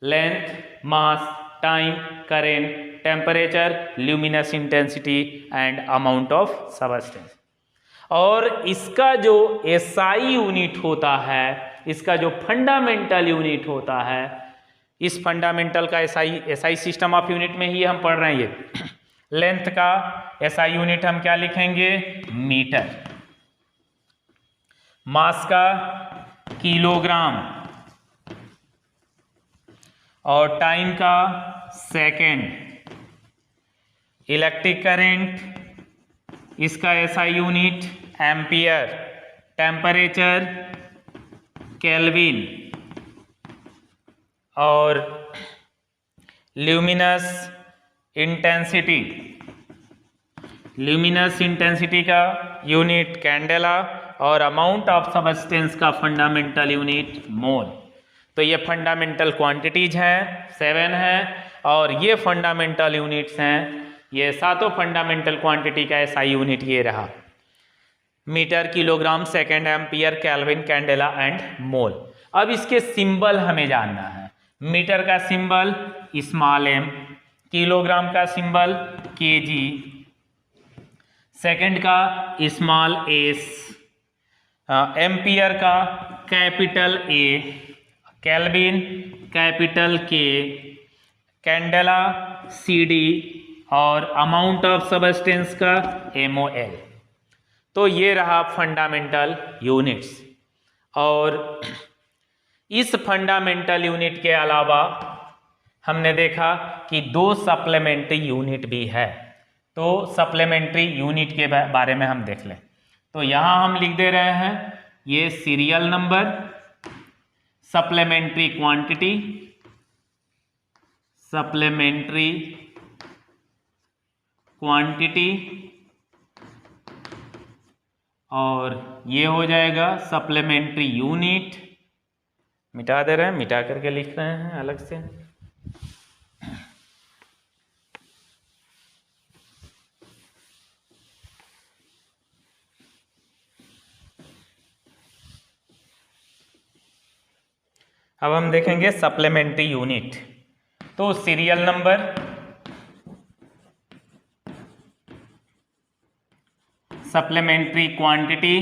[SPEAKER 1] Length, mass, time, current, temperature, luminous intensity and amount of substance. और इसका जो एसआई यूनिट होता है, इसका जो फंडामेंटल यूनिट होता है, इस फंडामेंटल का एसआई सिस्टम ऑफ यूनिट में ही हम पढ़ रहे हैं। ये लेंथ का एसआई यूनिट हम क्या लिखेंगे? मीटर। मास का किलोग्राम और टाइम का सेकेंड। इलेक्ट्रिक करंट इसका SI unit ampere. Temperature kelvin और ल्यूमिनस इंटेंसिटी का यूनिट कैंडेला और अमाउंट ऑफ सब्सटेंस का फंडामेंटल यूनिट मोल। तो ये फंडामेंटल क्वांटिटीज हैं, 7 हैं, और ये फंडामेंटल यूनिट्स हैं। ये 7 फंडामेंटल क्वांटिटी का एसआई यूनिट ये रहा। Metre, kilogram, second, ampere, kelvin, candela and mole. अब इसके सिंबल हमें जानना है। मीटर का सिंबल स्मॉल m, किलोग्राम का सिंबल kg, सेकेंड का स्मॉल s, एम्पियर का capital A, kelvin capital K, candela CD और अमाउंट ऑफ सब्सटेंस का MOL। तो ये रहा फंडामेंटल यूनिट्स। और इस फंडामेंटल यूनिट के अलावा हमने देखा कि 2 सप्लीमेंट्री यूनिट भी है। तो सप्लीमेंट्री यूनिट के बारे में हम देख लें। तो यहाँ हम लिख दे रहे हैं ये सीरियल नंबर, सप्लीमेंट्री क्वांटिटी, और ये हो जाएगा सप्लीमेंट्री यूनिट। मिटा दे रहे हैं, मिटा करके लिख रहे हैं अलग से। अब हम देखेंगे सप्लीमेंट्री यूनिट। तो serial number, supplementary quantity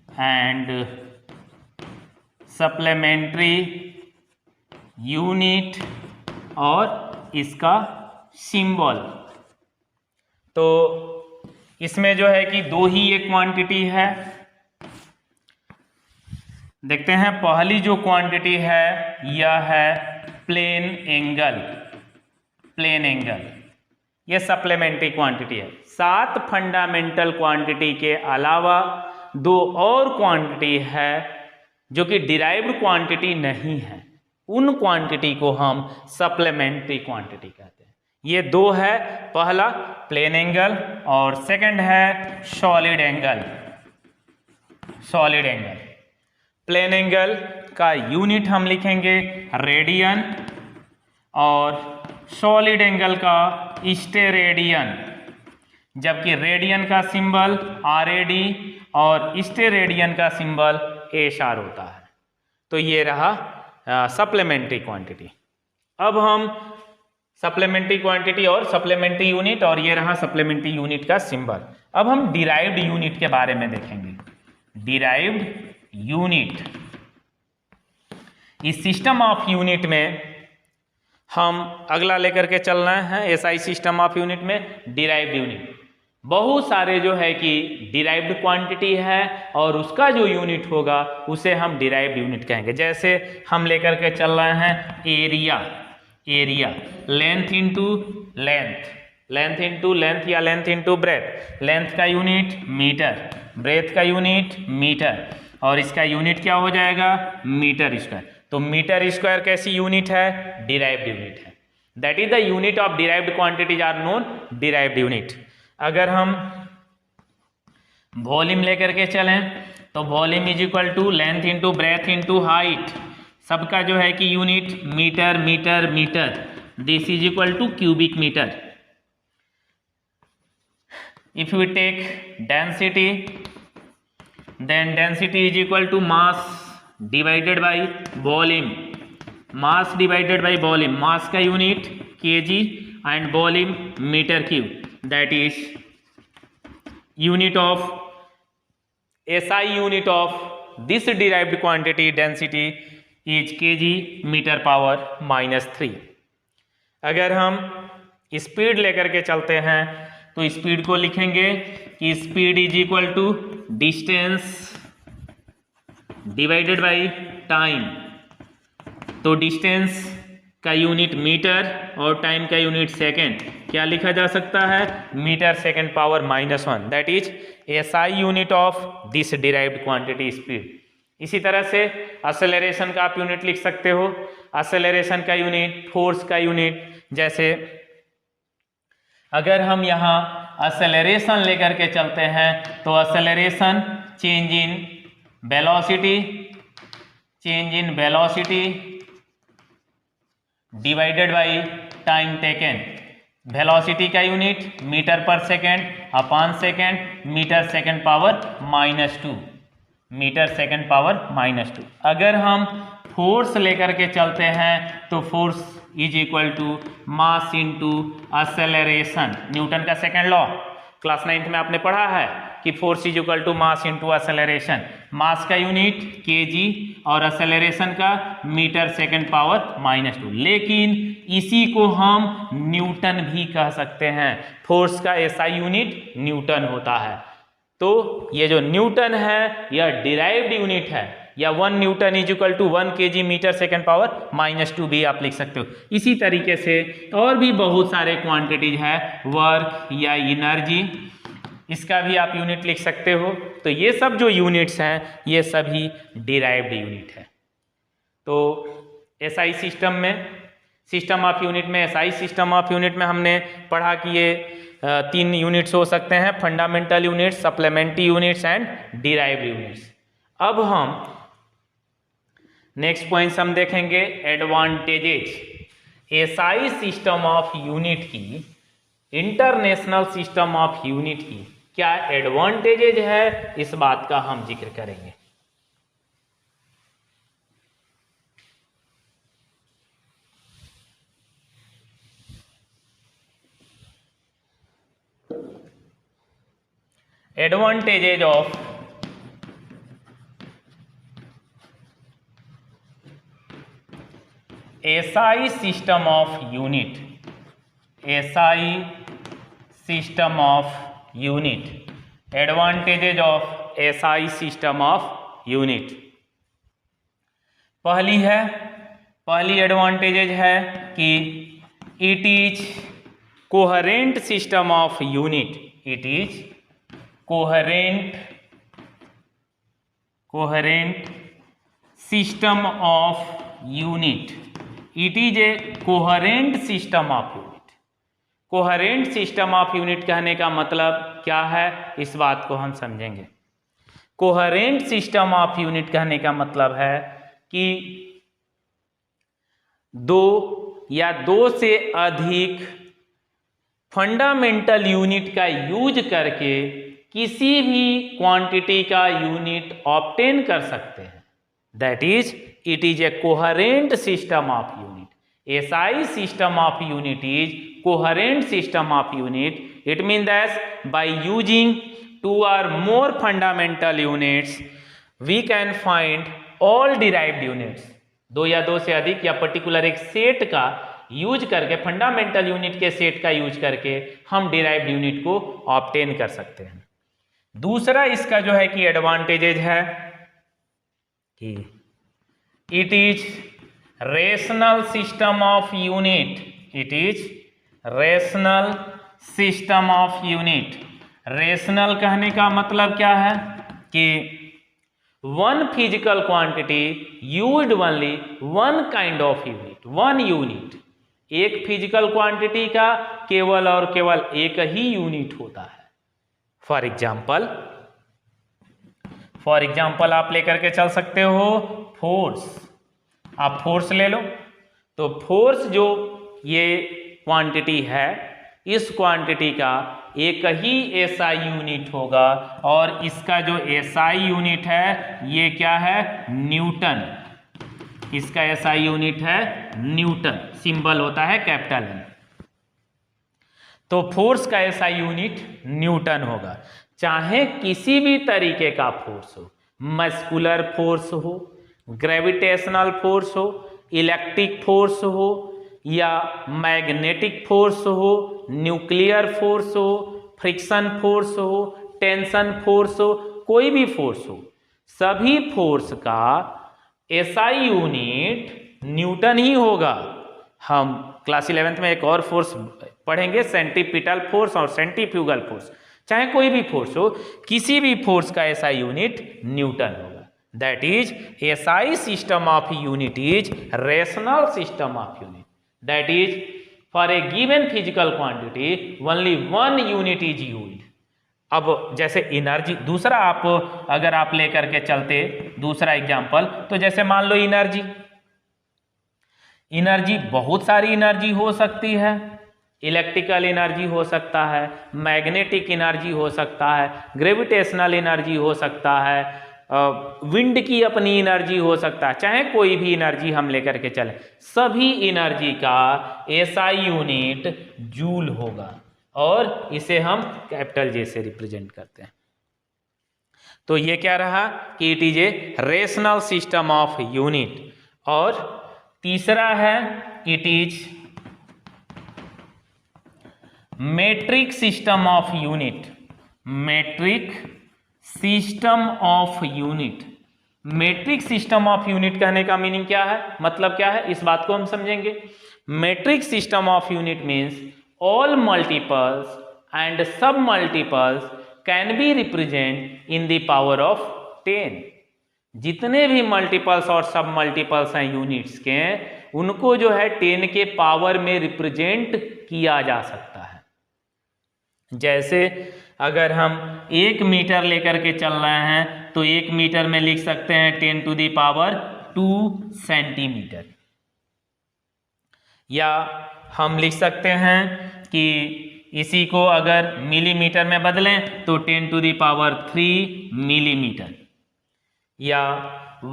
[SPEAKER 1] and supplementary unit और इसका सिंबल। तो इसमें जो है कि 2 ही ये क्वांटिटी है। देखते हैं पहली जो क्वांटिटी है यह है प्लेन एंगल। ये सप्लीमेंट्री क्वांटिटी है। 7 फंडामेंटल क्वांटिटी के अलावा 2 और क्वांटिटी है जो कि डिराइव्ड क्वांटिटी नहीं है। उन क्वांटिटी को हम सप्लीमेंट्री क्वांटिटी कहते हैं। ये दो है, पहला प्लेन एंगल और सेकंड है solid angle. Solid angle, plane angle का यूनिट हम लिखेंगे रेडियन और सॉलिड एंगल का स्टेरेडियन, जबकि रेडियन का सिंबल RAD और स्टेरेडियन का सिंबल SR होता है। तो ये रहा सप्लीमेंट्री क्वांटिटी। अब हम सप्लीमेंट्री क्वांटिटी और सप्लीमेंट्री यूनिट, और ये रहा सप्लीमेंट्री यूनिट का सिंबल। अब हम डिराइव्ड यूनिट के बारे में देखेंगे। डिराइव्ड यूनिट, इस सिस्टम ऑफ यूनिट में हम अगला लेकर के चल रहे हैं। SI सिस्टम ऑफ यूनिट में डिराइव्ड यूनिट, बहुत सारे जो है कि डिराइव्ड क्वांटिटी है और उसका जो यूनिट होगा उसे हम डिराइव्ड यूनिट कहेंगे। जैसे हम लेकर के चल रहे हैं area, area length into length, length into length या लेंथ इंटू ब्रेथ। लेंथ का यूनिट मीटर, ब्रेथ का यूनिट मीटर, और इसका यूनिट क्या हो जाएगा मीटर स्क्वायर। तो मीटर स्क्वायर कैसी यूनिट है, डिराइव्ड यूनिट है। That is the unit of derived quantities are known derived unit. अगर हम वॉल्यूम लेकर के चलें तो volume is equal to length into breadth into height, सबका जो है कि unit metre metre metre, this is equal to cubic metre. If we take density, then density is equal to mass divided by volume, mass divided by volume, mass का unit kg and volume metre cube, that is unit of SI unit of this derived quantity density is kg meter power -3। अगर हम speed लेकर के चलते हैं तो speed को लिखेंगे कि speed is equal to distance divided by time. तो डिस्टेंस का यूनिट मीटर और टाइम का यूनिट सेकेंड, क्या लिखा जा सकता है metre second power -1, that is SI unit of this derived quantity speed. इसी तरह से असेलरेशन का आप यूनिट लिख सकते हो, असेलरेशन का यूनिट, फोर्स का यूनिट। जैसे अगर हम यहाँ असेलरेशन लेकर के चलते हैं तो acceleration change in velocity, change in velocity divided by time taken. Velocity का unit metre per second upon second, metre second power -2, metre second power -2। अगर हम फोर्स लेकर के चलते हैं तो force is equal to mass into acceleration. Newton का second law class 9th में आपने पढ़ा है कि force is equal to mass into acceleration. Mass का यूनिट kg और असेलरेशन का मीटर सेकेंड पावर -2, लेकिन इसी को हम न्यूटन भी कह सकते हैं। फोर्स का SI यूनिट न्यूटन होता है। तो ये जो न्यूटन है यह डिराइव्ड यूनिट है, या 1 newton is equal to 1 kg metre second power -2 भी आप लिख सकते हो। इसी तरीके से और भी बहुत सारे क्वांटिटीज है, वर्क या एनर्जी, इसका भी आप यूनिट लिख सकते हो। तो ये सब जो यूनिट्स हैं ये सभी डिराइव्ड यूनिट है। तो SI सिस्टम में, सिस्टम ऑफ यूनिट में, SI सिस्टम ऑफ यूनिट में हमने पढ़ा कि ये 3 यूनिट्स हो सकते हैं, fundamental units, supplementary units and derived units. अब हम नेक्स्ट पॉइंट्स हम देखेंगे advantages SI system of unit की, इंटरनेशनल सिस्टम ऑफ यूनिट की क्या एडवांटेजेज है, इस बात का हम जिक्र करेंगे। Advantages of SI system of unit, SI system of unit, advantages of SI system of unit. पहली एडवांटेजेज है कि it is coherent system of unit, it is coherent system of unit, it is A coherent system of unit. Coherent system of unit कहने का मतलब क्या है, इस बात को हम समझेंगे। कोहेरेंट सिस्टम ऑफ यूनिट कहने का मतलब है कि दो या दो से अधिक फंडामेंटल यूनिट का यूज करके किसी भी क्वांटिटी का यूनिट ऑब्टेन कर सकते हैं। That is it is A coherent system of unit. SI system of unit is coherent system of unit. It means that by using two or more fundamental units, we can find all derived units. दो या दो से अधिक या particular एक set का use करके, fundamental unit के सेट का यूज करके हम डिराइव्ड यूनिट को ऑब्टेन कर सकते हैं। दूसरा इसका जो है कि एडवांटेजेज है कि it is rational system of unit. It is rational system of unit. Rational कहने का मतलब क्या है कि one physical quantity used only one kind of unit, one unit. एक फिजिकल क्वांटिटी का केवल और केवल एक ही यूनिट होता है। फॉर एग्जाम्पल आप लेकर के चल सकते हो फोर्स। आप फोर्स ले लो, तो फोर्स जो ये क्वांटिटी है, इस क्वांटिटी का एक ही SI यूनिट होगा और इसका जो SI यूनिट है ये क्या है, न्यूटन। इसका SI यूनिट है न्यूटन, सिंबल होता है कैपिटल N। तो फोर्स का SI यूनिट न्यूटन होगा। चाहे किसी भी तरीके का फोर्स हो, मस्कुलर फोर्स हो, ग्रेविटेशनल फोर्स हो, इलेक्ट्रिक फोर्स हो या मैग्नेटिक फोर्स हो, न्यूक्लियर फोर्स हो, फ्रिक्शन फोर्स हो, टेंशन फोर्स हो, कोई भी फोर्स हो, सभी फोर्स का SI यूनिट न्यूटन ही होगा। हम क्लास 11th में एक और फोर्स पढ़ेंगे, सेंट्रीपिटल फोर्स और सेंट्रीफ्यूगल फोर्स। चाहे कोई भी फोर्स हो, किसी भी फोर्स का SI यूनिट न्यूटन होगा। That is SI system of unit is rational system of unit. That is for a given physical quantity only one unit is used. अब जैसे एनर्जी, दूसरा आप अगर आप लेकर के चलते दूसरा एग्जांपल, तो जैसे मान लो एनर्जी बहुत सारी एनर्जी हो सकती है। इलेक्ट्रिकल एनर्जी हो सकता है, मैग्नेटिक एनर्जी हो सकता है, ग्रेविटेशनल एनर्जी हो सकता है, विंड की अपनी एनर्जी हो सकता है। चाहे कोई भी एनर्जी हम लेकर के चलें, सभी एनर्जी का SI यूनिट जूल होगा और इसे हम कैपिटल J से रिप्रेजेंट करते हैं। तो ये क्या रहा कि it is a rational system of unit. और तीसरा है it is metric system of unit. Metric system of unit. Metric system of unit कहने का मीनिंग क्या है, मतलब क्या है, इस बात को हम समझेंगे। Metric system of unit means all multiples and sub multiples can be represent in the power of 10। जितने भी मल्टीपल्स और सब मल्टीपल्स हैं यूनिट्स के, उनको जो है 10 के पावर में रिप्रेजेंट किया जा सकता है। जैसे अगर हम 1 मीटर लेकर के चल रहे हैं तो 1 मीटर में लिख सकते हैं 10 to the power 2 सेंटीमीटर। या हम लिख सकते हैं कि इसी को अगर मिलीमीटर में बदलें तो 10 to the power 3 मिलीमीटर। या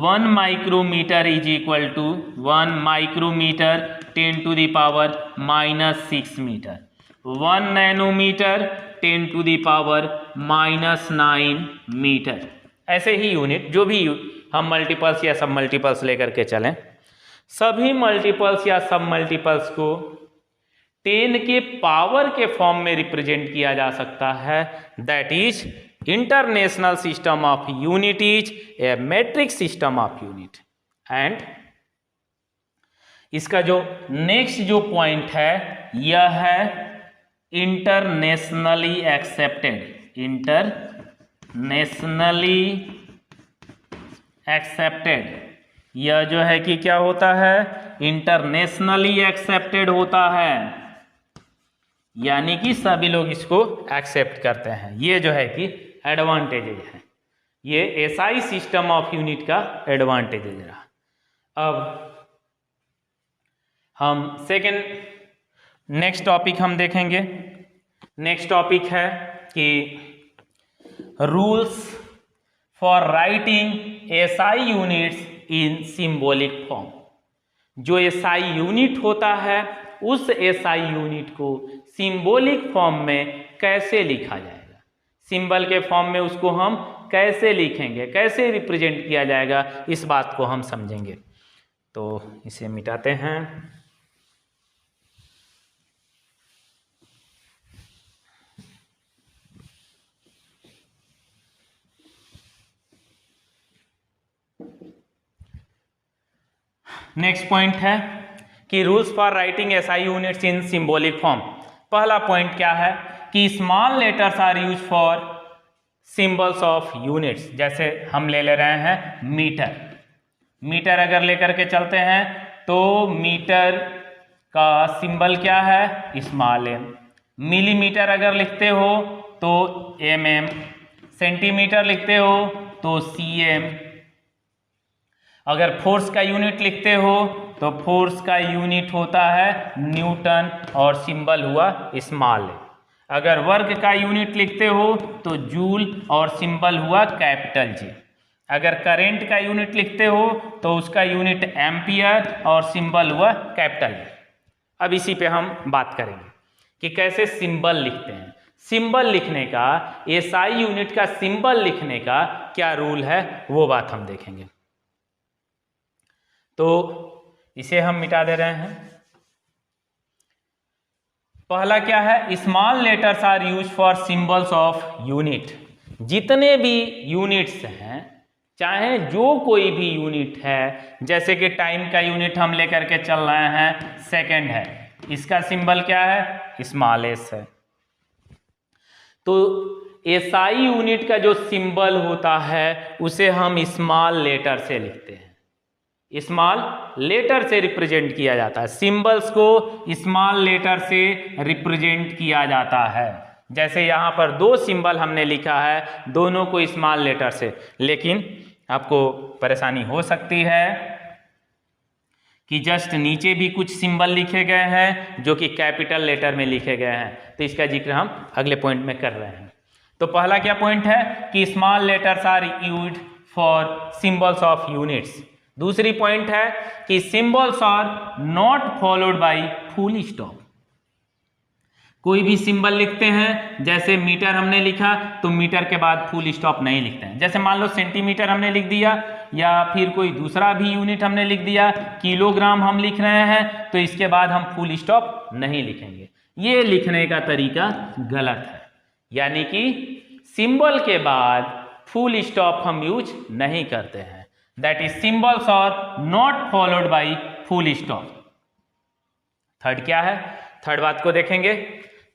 [SPEAKER 1] 1 micrometre is equal to 1 micrometre 10 to the power -6 metre. 1 nanometre 10 to the power -9 metre. ऐसे ही यूनिट जो भी हम मल्टीपल्स या सब मल्टीपल्स लेकर के चलें, सभी मल्टीपल्स या सब मल्टीपल्स को 10 के पावर के फॉर्म में रिप्रेजेंट किया जा सकता है। That is international system of unit is a metric system of unit. And इसका जो नेक्स्ट जो पॉइंट है यह है इंटरनेशनली एक्सेप्टेड। इंटरनेशनली एक्सेप्टेड, यह जो है कि क्या होता है, इंटरनेशनली एक्सेप्टेड होता है। यानी कि सभी लोग इसको एक्सेप्ट करते हैं। ये जो है कि एडवांटेजेज है, ये एसआई सिस्टम ऑफ यूनिट का एडवांटेजेज रहा। अब हम नेक्स्ट टॉपिक हम देखेंगे। नेक्स्ट टॉपिक है कि rules for writing SI units in symbolic form. जो एसआई यूनिट होता है उस एसआई यूनिट को सिंबॉलिक फॉर्म में कैसे लिखा जाएगा, सिंबल के फॉर्म में उसको हम कैसे लिखेंगे, कैसे रिप्रेजेंट किया जाएगा, इस बात को हम समझेंगे। तो इसे मिटाते हैं। नेक्स्ट पॉइंट है कि rules for writing SI units in symbolic form. पहला पॉइंट क्या है कि small letters are use for symbols of units. जैसे हम ले रहे हैं मीटर अगर लेकर के चलते हैं तो मीटर का सिंबल क्या है, स्मॉल एम। मिलीमीटर अगर लिखते हो तो mm, सेंटीमीटर लिखते हो तो cm, अगर फोर्स का यूनिट लिखते हो तो फोर्स का यूनिट होता है न्यूटन और सिंबल हुआ स्मॉल एम। अगर वर्ग का यूनिट लिखते हो तो जूल और सिंबल हुआ कैपिटल जी। अगर करंट का यूनिट लिखते हो तो उसका यूनिट एम्पियर और सिंबल हुआ कैपिटल जी। अब इसी पे हम बात करेंगे कि कैसे सिंबल लिखते हैं। सिंबल लिखने का, एसआई यूनिट का सिंबल लिखने का क्या रूल है, वो बात हम देखेंगे। तो इसे हम मिटा दे रहे हैं। पहला क्या है, small letters are use for symbols of unit. जितने भी यूनिट्स हैं, चाहे जो कोई भी यूनिट है, जैसे कि टाइम का यूनिट हम लेकर के चल रहे हैं, सेकंड है, इसका सिंबल क्या है, स्मॉल एस है। तो एसआई यूनिट का जो सिंबल होता है उसे हम स्मॉल लेटर से लिखते हैं, स्मॉल लेटर से रिप्रेजेंट किया जाता है। सिंबल्स को स्मॉल लेटर से रिप्रेजेंट किया जाता है। जैसे यहाँ पर दो सिंबल हमने लिखा है, दोनों को स्मॉल लेटर से, लेकिन आपको परेशानी हो सकती है कि जस्ट नीचे भी कुछ सिंबल लिखे गए हैं जो कि कैपिटल लेटर में लिखे गए हैं, तो इसका जिक्र हम अगले पॉइंट में कर रहे हैं। तो पहला क्या पॉइंट है कि small letters are used for symbols of units. दूसरी पॉइंट है कि symbols are not followed by full stop. कोई भी सिंबल लिखते हैं, जैसे मीटर हमने लिखा तो मीटर के बाद फुल स्टॉप नहीं लिखते हैं। जैसे मान लो सेंटीमीटर हमने लिख दिया, या फिर कोई दूसरा भी यूनिट हमने लिख दिया, किलोग्राम हम लिख रहे हैं, तो इसके बाद हम फुल स्टॉप नहीं लिखेंगे। ये लिखने का तरीका गलत है, यानी कि सिंबल के बाद फुल स्टॉप हम यूज नहीं करते हैं। That is symbols are not followed by full stop. Third क्या है, थर्ड बात को देखेंगे।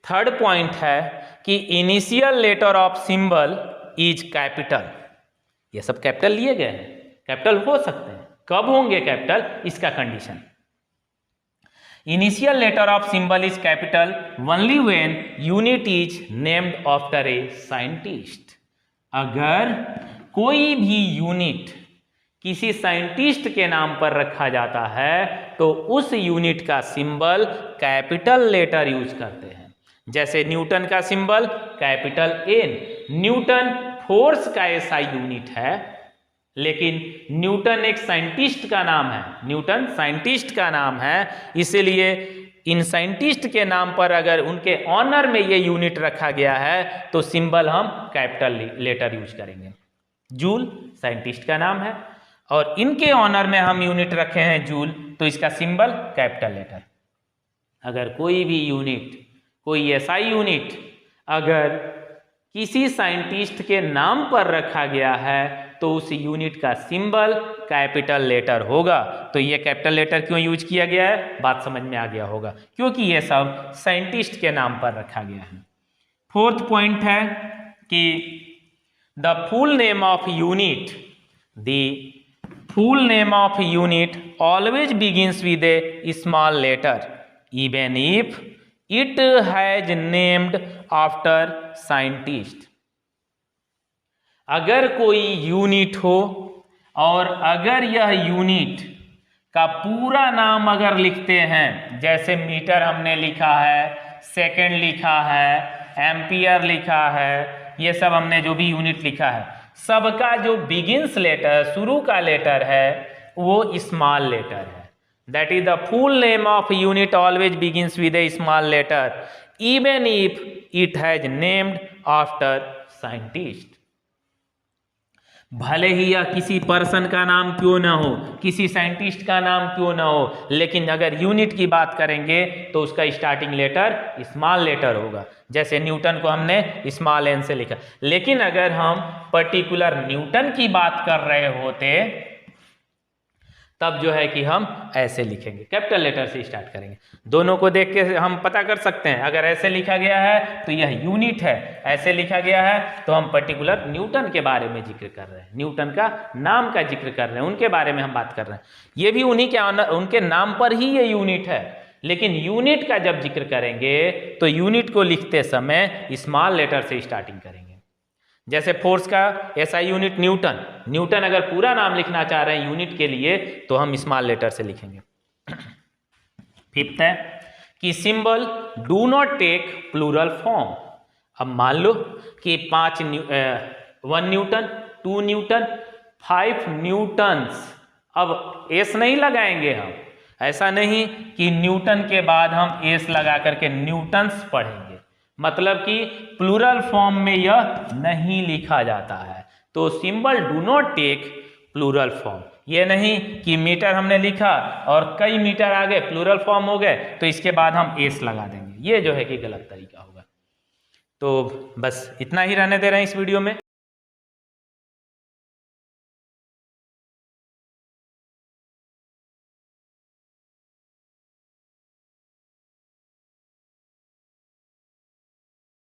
[SPEAKER 1] थर्ड पॉइंट है कि initial letter of symbol is capital. ये सब कैपिटल लिए गए हैं, कैपिटल हो सकते हैं, कब होंगे कैपिटल, इसका condition. Initial letter of symbol is capital only when unit is named after a scientist. अगर कोई भी यूनिट किसी साइंटिस्ट के नाम पर रखा जाता है तो उस यूनिट का सिंबल कैपिटल लेटर यूज करते हैं। जैसे न्यूटन का symbol capital N. Newton force का एसआई यूनिट है, लेकिन न्यूटन एक साइंटिस्ट का नाम है, न्यूटन साइंटिस्ट का नाम है, इसीलिए इन साइंटिस्ट के नाम पर अगर उनके ऑनर में ये यूनिट रखा गया है तो सिंबल हम कैपिटल लेटर यूज करेंगे। जूल साइंटिस्ट का नाम है और इनके ऑनर में हम यूनिट रखे हैं जूल, तो इसका सिंबल कैपिटल लेटर। अगर कोई भी यूनिट, कोई एसआई यूनिट अगर किसी साइंटिस्ट के नाम पर रखा गया है तो उस यूनिट का सिंबल कैपिटल लेटर होगा। तो ये कैपिटल लेटर क्यों यूज किया गया है, बात समझ में आ गया होगा, क्योंकि ये सब साइंटिस्ट के नाम पर रखा गया है। फोर्थ पॉइंट है कि the full name of unit, the full name of unit always begins with a small letter even if it has named after scientist. अगर कोई यूनिट हो और अगर यह यूनिट का पूरा नाम अगर लिखते हैं, जैसे मीटर हमने लिखा है, सेकंड लिखा है, एम्पियर लिखा है, ये सब हमने जो भी यूनिट लिखा है, सबका जो बिगिंस लेटर, शुरू का लेटर है, वो स्मॉल लेटर है। That is the full name of unit always begins with a small letter even if it has named after scientist. भले ही यह किसी पर्सन का नाम क्यों ना हो, किसी साइंटिस्ट का नाम क्यों ना हो, लेकिन अगर यूनिट की बात करेंगे तो उसका स्टार्टिंग लेटर स्मॉल लेटर होगा। जैसे न्यूटन को हमने स्मॉल एन से लिखा, लेकिन अगर हम पर्टिकुलर न्यूटन की बात कर रहे होते तब जो है कि हम ऐसे लिखेंगे, कैपिटल लेटर से स्टार्ट करेंगे। दोनों को देख के हम पता कर सकते हैं, अगर ऐसे लिखा गया है तो यह यूनिट है, ऐसे लिखा गया है तो हम पर्टिकुलर न्यूटन के बारे में जिक्र कर रहे हैं, न्यूटन का नाम का जिक्र कर रहे हैं, उनके बारे में हम बात कर रहे हैं। ये भी उनके नाम पर ही ये यूनिट है, लेकिन यूनिट का जब जिक्र करेंगे तो यूनिट को लिखते समय स्मॉल लेटर से स्टार्टिंग करेंगे। जैसे फोर्स का एसआई यूनिट न्यूटन, न्यूटन अगर पूरा नाम लिखना चाह रहे हैं यूनिट के लिए तो हम स्मॉल लेटर से लिखेंगे। फिफ्थ है कि symbol do not take plural form. अब मान लो कि 1 न्यूटन, 2 न्यूटन, 5 न्यूटन्स, अब एस नहीं लगाएंगे हम, ऐसा नहीं कि न्यूटन के बाद हम एस लगा करके न्यूटन्स पढ़ेंगे, मतलब कि प्लूरल फॉर्म में यह नहीं लिखा जाता है। तो symbol do not take plural form, ये नहीं कि मीटर हमने लिखा और कई मीटर आगे प्लूरल फॉर्म हो गए तो इसके बाद हम एस लगा देंगे, ये जो है कि गलत तरीका होगा। तो बस इतना ही रहने दे रहे हैं इस वीडियो में।